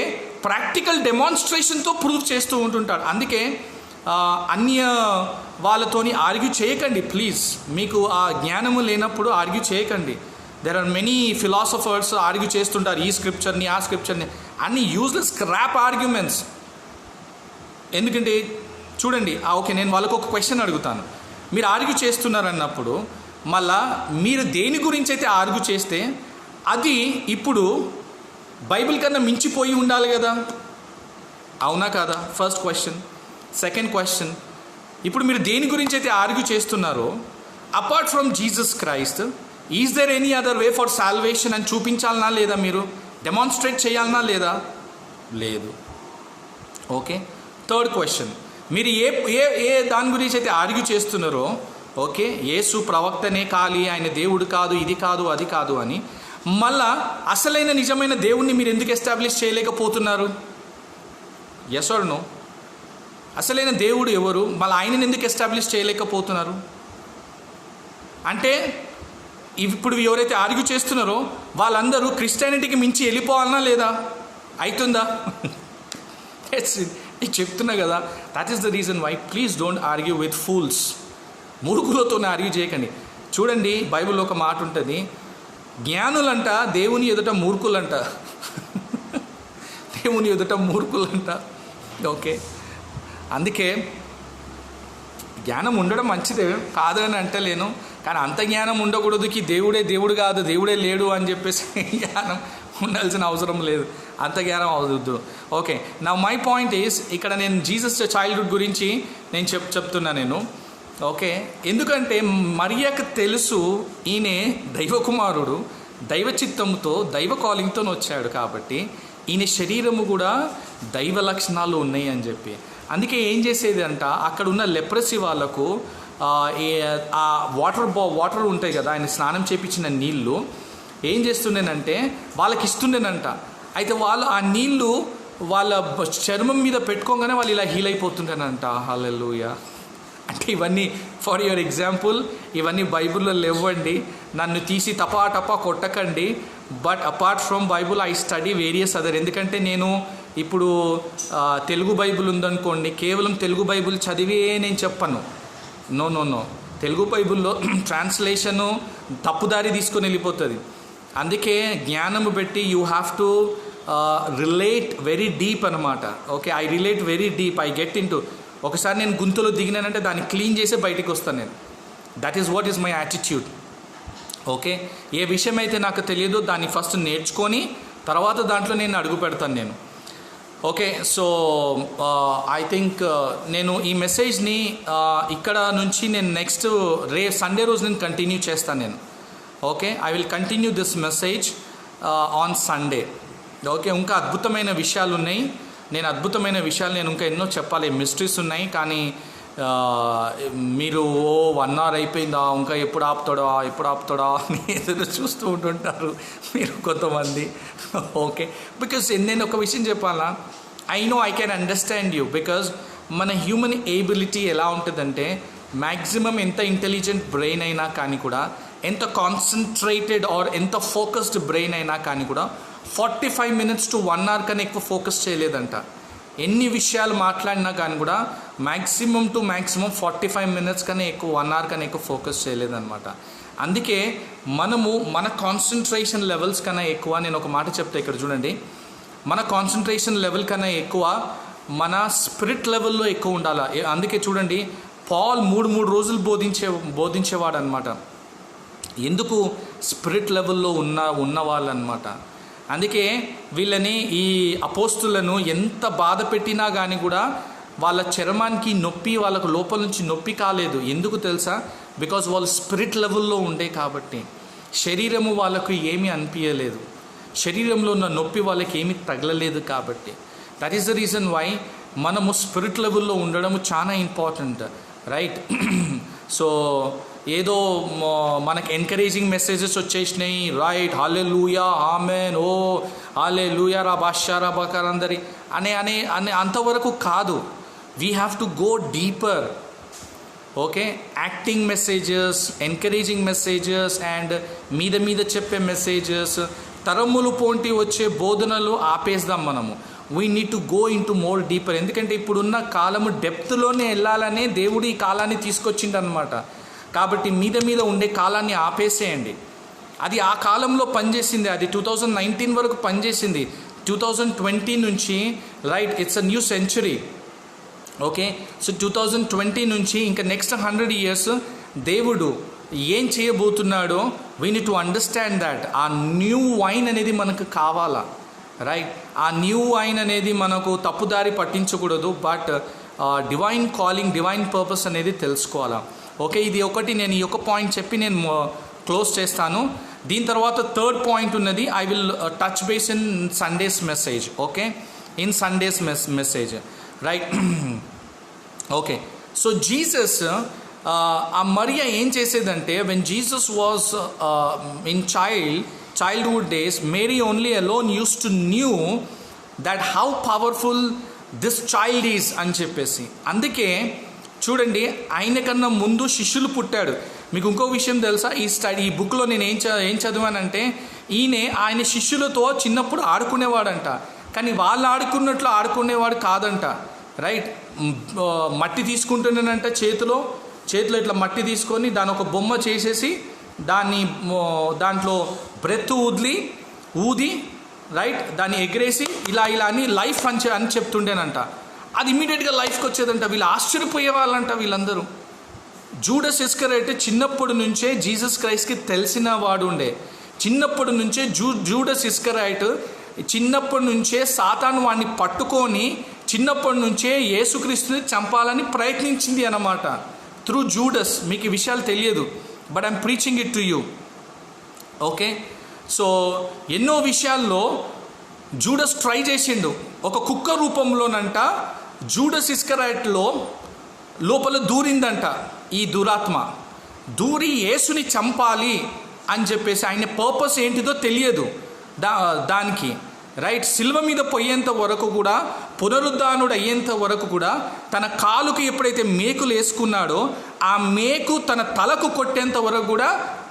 ప్రాక్టికల్ డెమాన్స్ట్రేషన్తో ప్రూవ్ చేస్తూ ఉంటుంటాడు. అందుకే అన్య వాళ్ళతోని ఆర్గ్యూ చేయకండి ప్లీజ్. మీకు ఆ జ్ఞానము లేనప్పుడు ఆర్గ్యూ చేయకండి. There are many philosophers argue చేస్తుంటారు ఈ స్క్రిప్చర్ని ఆ స్క్రిప్చర్ని, అన్ని యూజ్లెస్ క్రాప్ ఆర్గ్యుమెంట్స్. ఎందుకంటే చూడండి, ఓకే, నేను వాళ్ళకు ఒక క్వశ్చన్ అడుగుతాను. మీరు ఆర్గ్యూ చేస్తున్నారన్నప్పుడు మళ్ళా మీరు దేని గురించి అయితే ఆర్గ్యూ చేస్తే అది ఇప్పుడు బైబిల్ కన్నా మించిపోయి ఉండాలి కదా, అవునా కాదా? First question. సెకండ్ క్వశ్చన్, ఇప్పుడు మీరు దేని గురించి అయితే ఆర్గ్యూ చేస్తున్నారో apart from Jesus Christ is there any other way for salvation అని చూపించాలనా లేదా? మీరు డెమాన్స్ట్రేట్ చేయాలనా లేదా? లేదు. ఓకే. థర్డ్ క్వశ్చన్, మీరు ఏ దాని గురించి అయితే ఆర్గ్యూ చేస్తున్నారో, ఓకే, యేసు ప్రవక్తనే కాలి, ఆయన దేవుడు కాదు, ఇది కాదు, అది కాదు అని, మళ్ళా అసలైన నిజమైన దేవుణ్ణి మీరు ఎందుకు ఎస్టాబ్లిష్ చేయలేకపోతున్నారు? Yes or no? అసలైన దేవుడు ఎవరు? మళ్ళీ ఆయనని ఎందుకు ఎస్టాబ్లిష్ చేయలేకపోతున్నారు? అంటే ఇప్పుడు ఎవరైతే ఆర్గ్యూ చేస్తున్నారో వాళ్ళందరూ క్రిస్టియానిటీకి మించి వెళ్ళిపోవాలన్నా లేదా? అవుతుందా? నేను చెప్తున్నా కదా, that is the reason why please don't argue with fools. మూర్ఖులతోనే ఆర్గ్యూ చేయకండి. చూడండి, బైబిల్లో ఒక మాట ఉంటుంది, జ్ఞానులంట దేవుని ఎదుట మూర్ఖులంట. దేవుని ఎదుట మూర్ఖులంట. ఓకే, అందుకే జ్ఞానం ఉండడం మంచిదే కాదని అంటలేను, కానీ అంత జ్ఞానం ఉండకూడదుకి దేవుడే దేవుడు కాదు, దేవుడే లేడు అని చెప్పేసి జ్ఞానం ఉండాల్సిన అవసరం లేదు, అంత జ్ఞానం అవద్దు. ఓకే, నా మై పాయింట్ ఈస్, ఇక్కడ నేను జీసస్ చైల్డ్హుడ్ గురించి నేను చెప్తున్నా నేను. ఓకే, ఎందుకంటే మరియకు తెలుసు ఈయన దైవకుమారుడు, దైవ చిత్తంతో దైవ కాలింగ్తో వచ్చాడు కాబట్టి ఈయన శరీరము కూడా దైవ లక్షణాలు ఉన్నాయి అని చెప్పి. అందుకే ఏం చేసేది అంట, అక్కడ ఉన్న లెప్రసీ వాళ్ళకు ఆ వాటర్ ఉంటాయి కదా, ఆయన స్నానం చేపించిన నీళ్ళు ఏం చేస్తుండేనంటే వాళ్ళకి ఇస్తుండేనంట. అయితే వాళ్ళు ఆ నీళ్ళు వాళ్ళ చర్మం మీద పెట్టుకోగానే వాళ్ళు ఇలా హీల్ అయిపోతుండేనంట. హల్లెలూయా. అంటే ఇవన్నీ ఫర్ యువర్ ఎగ్జాంపుల్, ఇవన్నీ బైబిల్లో లేవండి, నన్ను తీసి టపా కొట్టకండి. But apart from Bible I study various other. ఎందుకంటే నేను ఇప్పుడు తెలుగు బైబిల్ ఉందనుకోండి, కేవలం తెలుగు బైబిల్ చదివే నేను చెప్పను. నో, తెలుగు బైబిల్లో ట్రాన్స్లేషను తప్పుదారి తీసుకొని వెళ్ళిపోతుంది. అందుకే జ్ఞానము పెట్టి you have to relate very deep అనమాట. Okay, I relate very deep, I get into. ఒకసారి నేను గుంతలో దిగినానంటే దాన్ని క్లీన్ చేసి బయటికి వస్తాను నేను. That is what is my attitude. Okay, ఏ విషయం అయితే నాకు తెలియదో దాన్ని ఫస్ట్ నేర్చుకొని తర్వాత దాంట్లో నేను అడుగు పెడతాను నేను. ఓకే, సో ఐ థింక్ నేను ఈ మెసేజ్ని ఇక్కడ నుంచి నేను నెక్స్ట్ సండే రోజు నేను కంటిన్యూ చేస్తాను నేను. Okay, I will continue this message on Sunday. Okay, ఇంకా అద్భుతమైన విషయాలు ఉన్నాయి. నేను ఇంకా ఎన్నో చెప్పాలి, మిస్టరీస్ ఉన్నాయి. కానీ మీరు 1 hour అయిపోయిందా, ఇంకా ఎప్పుడు ఆపుతాడా అని ఎదురు చూస్తూ ఉంటుంటారు మీరు కొంతమంది. ఓకే, బికాజ్ నేను ఒక విషయం చెప్పాలా, I know I can understand you. Because మన హ్యూమన్ ఏబిలిటీ ఎలా ఉంటుందంటే, మ్యాక్సిమం ఎంత ఇంటెలిజెంట్ బ్రెయిన్ అయినా కానీ కూడా, ఎంత కాన్సన్ట్రేటెడ్ ఆర్ ఎంత ఫోకస్డ్ బ్రెయిన్ అయినా కానీ కూడా 45 minutes to 1 hour కన్నా ఎక్కువ ఫోకస్ చేయలేదంట. ఎన్ని విషయాలు మాట్లాడినా కానీ కూడా మ్యాక్సిమం 45 minutes కన్నా ఎక్కువ, 1 hour కన్నా ఎక్కువ ఫోకస్ చేయలేదన్నమాట. అందుకే మనము మన కాన్సన్ట్రేషన్ లెవెల్స్ కన్నా ఎక్కువ, నేను ఒక మాట చెప్తే ఇక్కడ చూడండి, మన కాన్సన్ట్రేషన్ లెవెల్ కన్నా ఎక్కువ మన స్పిరిట్ లెవెల్లో ఎక్కువ ఉండాలి. అందుకే చూడండి, పాల్ 3 రోజులు బోధించేవాడు అనమాట. ఎందుకు? స్పిరిట్ లెవెల్లో ఉన్న వాళ్ళు అనమాట. అందుకే వీళ్ళని, ఈ అపోస్తులను ఎంత బాధ పెట్టినా కానీ కూడా వాళ్ళ చర్మానికి నొప్పి, వాళ్ళకు లోపల నుంచి నొప్పి కాలేదు. ఎందుకు తెలుసా? బికాజ్ వాళ్ళు స్పిరిట్ లెవెల్లో ఉండే కాబట్టి. శరీరము వాళ్ళకు ఏమీ అనిపించలేదు, శరీరంలో ఉన్న నొప్పి వాళ్ళకి ఏమీ తగలలేదు కాబట్టి. That is the reason why మనము స్పిరిట్ లెవెల్లో ఉండడం చాలా ఇంపార్టెంట్, రైట్? సో ఏదో మనకు ఎంకరేజింగ్ మెసేజెస్ వచ్చేసినాయి, right, hallelujah, amen, O hallelujah రా బాషారా బకర్ అందరి అనే అంతవరకు కాదు. We have to go deeper. Okay, acting messages, encouraging messages and మీద చెప్పే మెసేజెస్, తరములు పోంటి వచ్చే బోధనలు ఆపేద్దాం మనము. We need to go into more deeper. ఎందుకంటే ఇప్పుడున్న కాలము డెప్త్లోనే వెళ్ళాలనే దేవుడు ఈ కాలాన్ని తీసుకొచ్చిండనమాట. కాబట్టి మీద ఉండే కాలాన్ని ఆపేసేయండి. అది ఆ కాలంలో పనిచేసింది, అది 2019 వరకు పనిచేసింది. 2020 నుంచి, right, it's a new century. Okay, so 2020 నుంచి ఇంకా నెక్స్ట్ 100 years దేవుడు ఏం చేయబోతున్నాడో we need to understand that. ఆ న్యూ వైన్ అనేది మనకు కావాలా, రైట్? ఆ న్యూ వైన్ అనేది మనకు తప్పుదారి పట్టించకూడదు, but divine calling, divine purpose అనేది తెలుసుకోవాలా. ఓకే, ఇది ఒకటి. నేను ఈ ఒక పాయింట్ చెప్పి నేను క్లోజ్ చేస్తాను. దీని తర్వాత 3rd point ఉన్నది. I will touch base in Sunday's message. Okay, in Sunday's message, right? Okay, so Jesus, ఆ మరియా ఏం చేసేదంటే, when Jesus was in childhood days, Mary only alone used to knew that how powerful this child is అని చెప్పేసి. అందుకే చూడండి, ఆయన కన్నా ముందు శిష్యులు పుట్టాడు. మీకు ఇంకో విషయం తెలుసా? ఈ బుక్లో నేను ఏం చదివానంటే, ఆయన శిష్యులతో చిన్నప్పుడు ఆడుకునేవాడంట. కానీ వాళ్ళు ఆడుకున్నట్లు ఆడుకునేవాడు కాదంట, రైట్? మట్టి తీసుకుంటున్నానంట, చేతిలో ఇట్లా మట్టి తీసుకొని దాని ఒక బొమ్మ చేసేసి దాంట్లో బ్రెత్ ఊది, రైట్, దాన్ని ఎగిరేసి ఇలా అని లైఫ్ అని చెప్తుండేనంట. అది ఇమీడియట్గా లైఫ్కి వచ్చేదంట. వీళ్ళు ఆశ్చర్యపోయే వాళ్ళంట వీళ్ళందరూ. జూడస్ ఇస్కరియోట్ చిన్నప్పటి నుంచే జీసస్ క్రైస్ట్కి తెలిసిన వాడు ఉండే. చిన్నప్పటి నుంచే జూడస్ ఇస్కరియోట్ చిన్నప్పటి నుంచే సాతాను వాడిని పట్టుకొని చిన్నప్పటి నుంచే యేసుక్రీస్తుని చంపాలని ప్రయత్నించింది అన్నమాట, త్రూ జూడస్. మీకు ఈ విషయాలు తెలియదు, but I'm preaching it to you. Okay, so ఎన్నో విషయాల్లో జూడస్ ట్రై చేసిండు. ఒక కుక్క రూపంలోనంట జూడస్ ఇస్కరియోట్లో లోపల దూరిందంట ఈ దురాత్మ. దూరి యేసుని చంపాలి అని చెప్పేసి, ఆయన పర్పస్ ఏంటిదో తెలియదు దానికి, రైట్? సిల్వ మీద పోయేంత వరకు కూడా, పునరుద్ధానుడు అయ్యేంత వరకు కూడా, తన కాలుకి ఎప్పుడైతే మేకులు వేసుకున్నాడో ఆ మేకు తన తలకు కొట్టేంత వరకు కూడా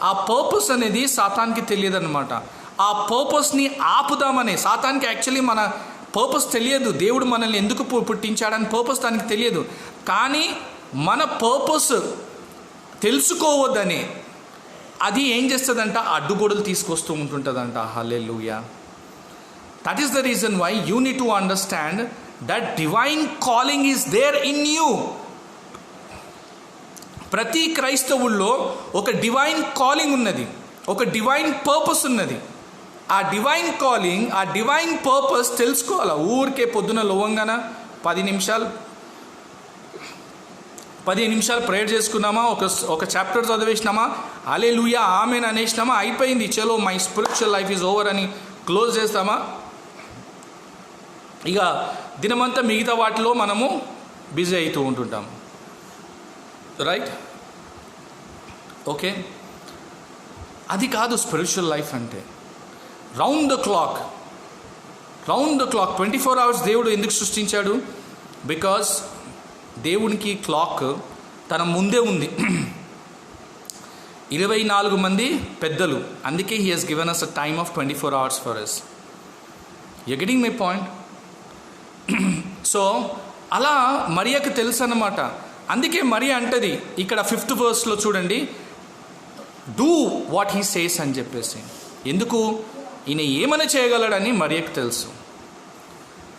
ఆ పర్పస్ అనేది సాతానికి తెలియదు అనమాట. ఆ పర్పస్ని ఆపుదామని సాతానికి యాక్చువల్లీ మన పర్పస్ తెలియదు. దేవుడు మనల్ని ఎందుకు పుట్టించాడని పర్పస్ దానికి తెలియదు. కానీ మన పర్పస్ తెలుసుకోవద్దని అది ఏం చేస్తుందంట, అడ్డుగోడలు తీసుకొస్తూ ఉంటుంటుందంట. Hallelujah. That is the reason why you need to understand that divine calling is there in you. ప్రతి క్రైస్తవుల్లో ఒక డివైన్ కాలింగ్ ఉన్నది, ఒక డివైన్ పర్పస్ ఉన్నది. ఆ డివైన్ కాలింగ్, ఆ డివైన్ పర్పస్ తెలుసుకోవాలా. ఊరికే పొద్దున లోవంగాన 15 నిమిషాలు ప్రేయర్ చేసుకున్నామా, ఒక చాప్టర్ చదివేసినామా, హల్లెలూయా ఆమేన్ అనేసినామా, అయిపోయింది, చలో my spiritual life is over అని క్లోజ్ చేస్తామా. ఇక దినమంతా మిగతా వాటిలో మనము బిజీ అవుతూ ఉంటుంటాం. రైట్? ఓకే, అది కాదు స్పిరిచువల్ లైఫ్ అంటే. రౌండ్ ద క్లాక్ 24 hours దేవుడు ఎందుకు సృష్టించాడు? బికాస్ దేవునికి క్లాక్ తన ముందే ఉంది. 24 మంది పెద్దలు, అందుకే he has given us a time of 24 hours for us. You getting my point? So అలా మరియకు తెలుసు అన్నమాట. అందుకే మరియ అంటది ఇక్కడ 5th verse చూడండి, డూ వాట్ హీ సేస్ అని చెప్పేసి. ఎందుకు? ఈయన ఏమైనా చేయగలడని మరియకు తెలుసు.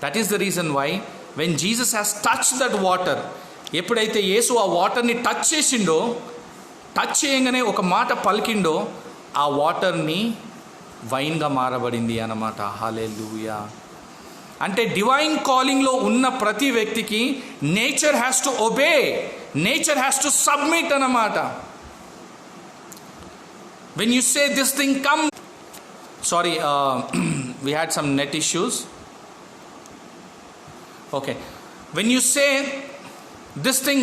That is the reason why when Jesus has touch that water, ఎప్పుడైతే యేసు ఆ వాటర్ని టచ్ చేసిండో, టచ్ చేయగానే ఒక మాట పలికిండో, ఆ వాటర్ని వైన్గా మారబడింది అన్నమాట. హల్లెలూయా. అంటే డివైన్ కాలింగ్లో ఉన్న ప్రతి వ్యక్తికి nature has to obey, nature has to submit అన్నమాట. When you say this thing come, sorry we had some net issues. Okay, when you say this thing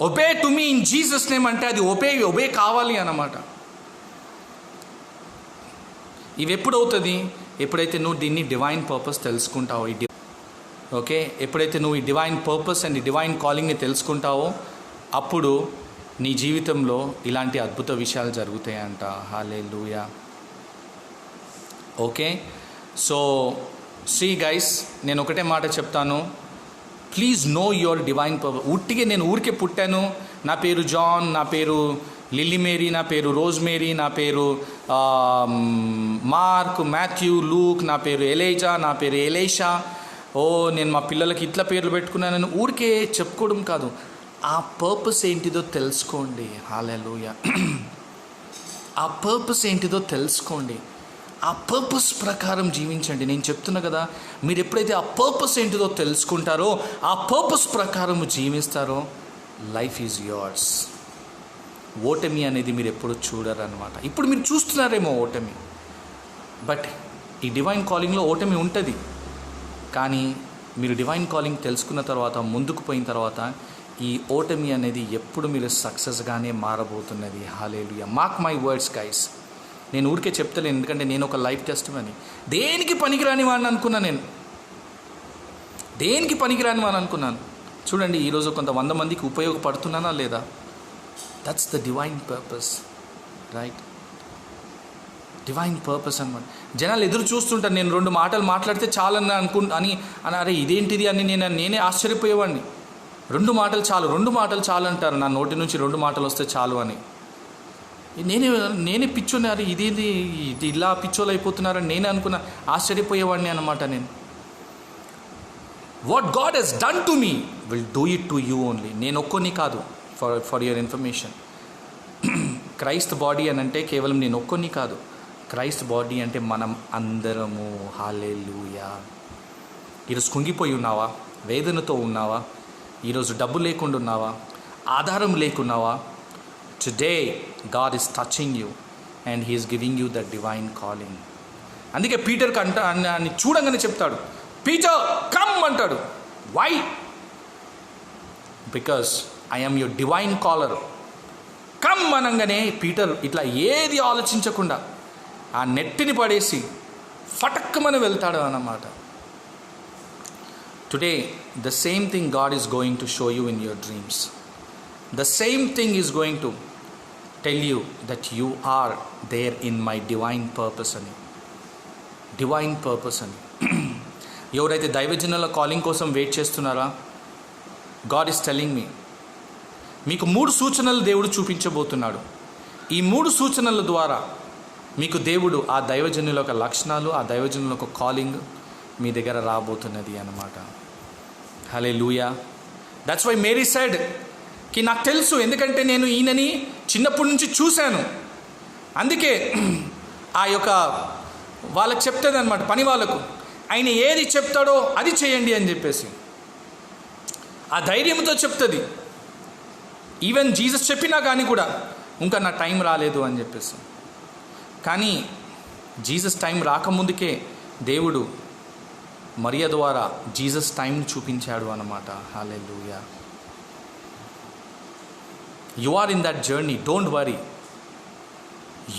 obey to me in Jesus name అంటే అది obey కావాలి అన్నమాట. ఇవి ఎప్పుడు అవుతుంది? ఎప్పుడైతే నువ్వు దీన్ని డివైన్ పర్పస్ తెలుసుకుంటావో, ఓకే, ఎప్పుడైతే నువ్వు ఈ డివైన్ పర్పస్ అండ్ ఈ డివైన్ కాలింగ్ని తెలుసుకుంటావో, అప్పుడు నీ జీవితంలో ఇలాంటి అద్భుత విషయాలు జరుగుతాయంట. Hallelujah. Okay, so see guys, నేను ఒకటే మాట చెప్తాను, please know your divine purpose. నేను ఊరికే పుట్టాను, నా పేరు జాన్, నా పేరు లిల్లీ మేరీ, నా పేరు రోజ్ మేరీ, నా పేరు మార్క్, మాథ్యూ, లూక్, నా పేరు ఎలేజా, నా పేరు ఎలేషా, నేను మా పిల్లలకి ఇట్లా పేర్లు పెట్టుకున్నానని ఊరికే చెప్పుకోవడం కాదు. ఆ పర్పస్ ఏంటిదో తెలుసుకోండి. హల్లెలూయా. ఆ పర్పస్ ఏంటిదో తెలుసుకోండి, ఆ పర్పస్ ప్రకారం జీవించండి. నేను చెప్తున్నా కదా, మీరు ఎప్పుడైతే ఆ పర్పస్ ఏంటిదో తెలుసుకుంటారో, ఆ పర్పస్ ప్రకారం జీవిస్తారో, లైఫ్ ఈజ్ యోర్స్. ఓటమి అనేది మీరు ఎప్పుడు చూడరు అనమాట. ఇప్పుడు మీరు చూస్తున్నారేమో ఓటమి, బట్ ఈ డివైన్ కాలింగ్లో ఓటమి ఉంటుంది. కానీ మీరు డివైన్ కాలింగ్ తెలుసుకున్న తర్వాత, ముందుకు పోయిన తర్వాత, ఈ ఓటమి అనేది ఎప్పుడు మీరు సక్సెస్గానే మారబోతున్నది. Hallelujah. Mark my words guys. నేను ఊరికే చెప్తలేను, ఎందుకంటే నేను ఒక లైఫ్ టెస్టిమనీ. దేనికి పనికిరాని వాడిని అనుకున్నాను, నేను దేనికి పనికిరాని వాడిని అనుకున్నాను. చూడండి, ఈరోజు కొంత 100 మందికి ఉపయోగపడుతున్నానా లేదా? That's the divine purpose, right? Divine purpose అన్నమాట. జనాలు ఎదురు చూస్తుంటారు, నేను 2 మాటలు మాట్లాడితే చాలని అని అరే ఇదేంటిది అని నేనే ఆశ్చర్యపోయేవాడిని. 2 మాటలు చాలు, 2 మాటలు చాలు అంటారు. నా నోటి నుంచి 2 మాటలు వస్తే చాలు అని నేనే పిచ్చోని, అరే ఇదేంది ఇది ఇలా పిచ్చోలు అయిపోతున్నారని నేనే అనుకున్నా, ఆశ్చర్యపోయేవాడిని అన్నమాట. నేను what God has done to me will do it to you only. నేను ఒక్కొని కాదు, for your information. Christ body అని అంటే కేవలం నేను ఒక్కొని కాదు, క్రైస్ట్ బాడీ అంటే మనం అందరము. హల్లెలూయా. ఈరోజు కుంగిపోయి ఉన్నావా? వేదనతో ఉన్నావా? ఈరోజు డబ్బు లేకుండా ఉన్నావా? ఆధారం లేకున్నావా? Today God is touching you and he is giving you the divine calling. అందుకే పీటర్కి అని చూడంగానే చెప్తాడు, పీటర్ కమ్ అంటాడు. Why? Because I am your divine caller. Come అనగానే పీటర్ ఇట్లా ఏది ఆలోచించకుండా ఆ నెట్టిని పడేసి ఫటక్కమని వెళ్తాడు అన్నమాట. Today the same thing God is going to show you in your dreams. The same thing is going to tell you that you are there in my divine purpose అని. డివైన్ పర్పస్ అని. ఎవరైతే దైవజనుల calling కోసం wait చేస్తున్నారా, God is telling me, మీకు 3 సూచనలు దేవుడు చూపించబోతున్నాడు. ఈ 3 సూచనల ద్వారా మీకు దేవుడు ఆ దైవజనుల యొక్క లక్షణాలు, ఆ దైవజనుల యొక్క కాలింగ్ మీ దగ్గర రాబోతున్నది అన్నమాట. హల్లెలూయా. దట్స్ వై మేరీ సెడ్ కి నాకు తెలుసు, ఎందుకంటే నేను ఈయనని చిన్నప్పటి నుంచి చూశాను. అందుకే ఆ యొక్క వాళ్ళకి చెప్తుంది అనమాట, పని వాళ్ళకు, ఆయన ఏది చెప్తాడో అది చేయండి అని చెప్పేసి ఆ ధైర్యంతో చెప్తుంది. ఈవెన్ జీసస్ చెప్పినా కానీ కూడా ఇంకా నా టైం రాలేదు అని చెప్పేసి. కానీ జీసస్ టైం రాకముందుకే దేవుడు మరియ ద్వారా జీసస్ టైంని చూపించాడు అన్నమాట. Hallelujah. You are in that journey, don't worry.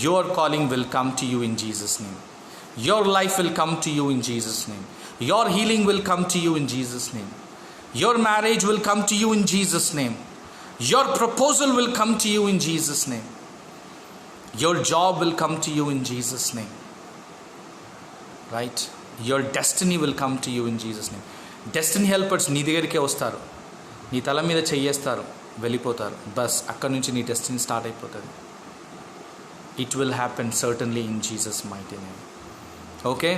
Your calling will come to you in Jesus name. Your life will come to you in Jesus name. Your healing will come to you in Jesus name. Your marriage will come to you in Jesus name. Your proposal will come to you in Jesus' name. Your job will come to you in Jesus' name. Right? Your destiny will come to you in Jesus' name. Destiny helpers నీ దగ్గరికే వస్తారు, నీ తల మీద చెయ్యేస్తారు, వెళ్ళిపోతారు. Bus అక్కడి నుంచి నీ డెస్టినీ స్టార్ట్ అయిపోతుంది. It will happen certainly in Jesus mighty name. Okay,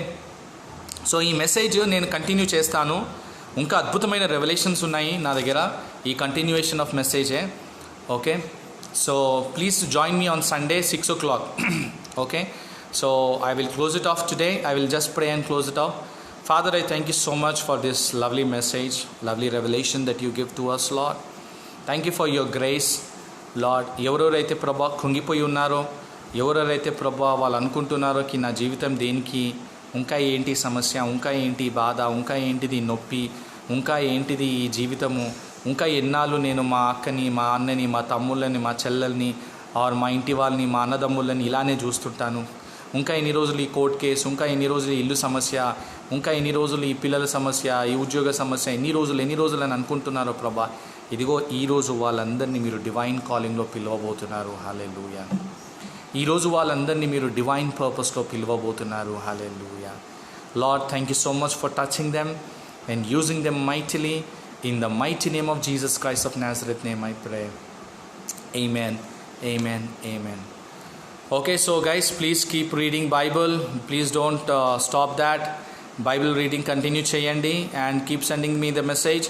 so ఈ మెసేజ్ నేను కంటిన్యూ చేస్తాను. ఇంకా అద్భుతమైన రెవల్యూషన్స్ ఉన్నాయి నా దగ్గర, ఈ కంటిన్యూయేషన్ ఆఫ్ మెసేజే. Okay, so please join me on Sunday 6 o'clock. Okay, so I will close it off today. I will just pray and close it off. Father, I thank you so much for this lovely message, lovely revelation that you give to us, Lord. Thank you for your grace, Lord. ఎవరెవరైతే ప్రభా కృంగిపోయి ఉన్నారో, ఎవరెవరైతే ప్రభా వాళ్ళు అనుకుంటున్నారో కి నా జీవితం దేనికి, ఇంకా ఏంటి సమస్య, ఇంకా ఏంటి బాధ, ఇంకా ఏంటిది నొప్పి, ఇంకా ఏంటిది ఈ జీవితము, ఇంకా ఎన్నాళ్ళు నేను మా అక్కని, మా అన్నని, మా తమ్ముళ్ళని, మా చెల్లెల్ని, ఆర్ మా ఇంటి వాళ్ళని, మా అన్నదమ్ముళ్ళని ఇలానే చూస్తుంటాను, ఇంకా ఎన్ని రోజులు ఈ కోర్టు కేసు, ఇంకా ఎన్ని రోజులు ఈ ఇల్లు సమస్య, ఇంకా ఎన్ని రోజులు ఈ పిల్లల సమస్య, ఈ ఉద్యోగ సమస్య, ఎన్ని రోజులు అని అనుకుంటున్నారో ప్రభా, ఇదిగో ఈరోజు వాళ్ళందరినీ మీరు డివైన్ కాలింగ్లో పిలవబోతున్నారు. హల్లెలూయా. ఈరోజు వాళ్ళందరినీ మీరు డివైన్ పర్పస్లో పిలవబోతున్నారు. Hallelujah. Lord, thank you so much for touching them and using them mightily. In the mighty name of Jesus Christ of Nazareth name I pray. Amen, amen, amen. Okay, so guys, please keep reading Bible. Please don't stop that. Bible reading continue cheyandi and keep sending me the message.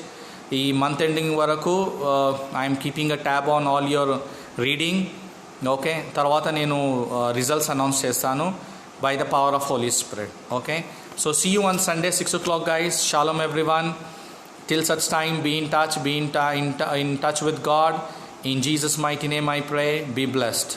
ఈ month ending వరకు I am keeping a tab on all your reading. Okay, తర్వాత నేను results announce చేస్తాను by the power of Holy Spirit. Okay, so see you on Sunday 6 o'clock, guys. Shalom everyone. Till such time, be in touch with God. In Jesus' mighty name I pray. Be blessed.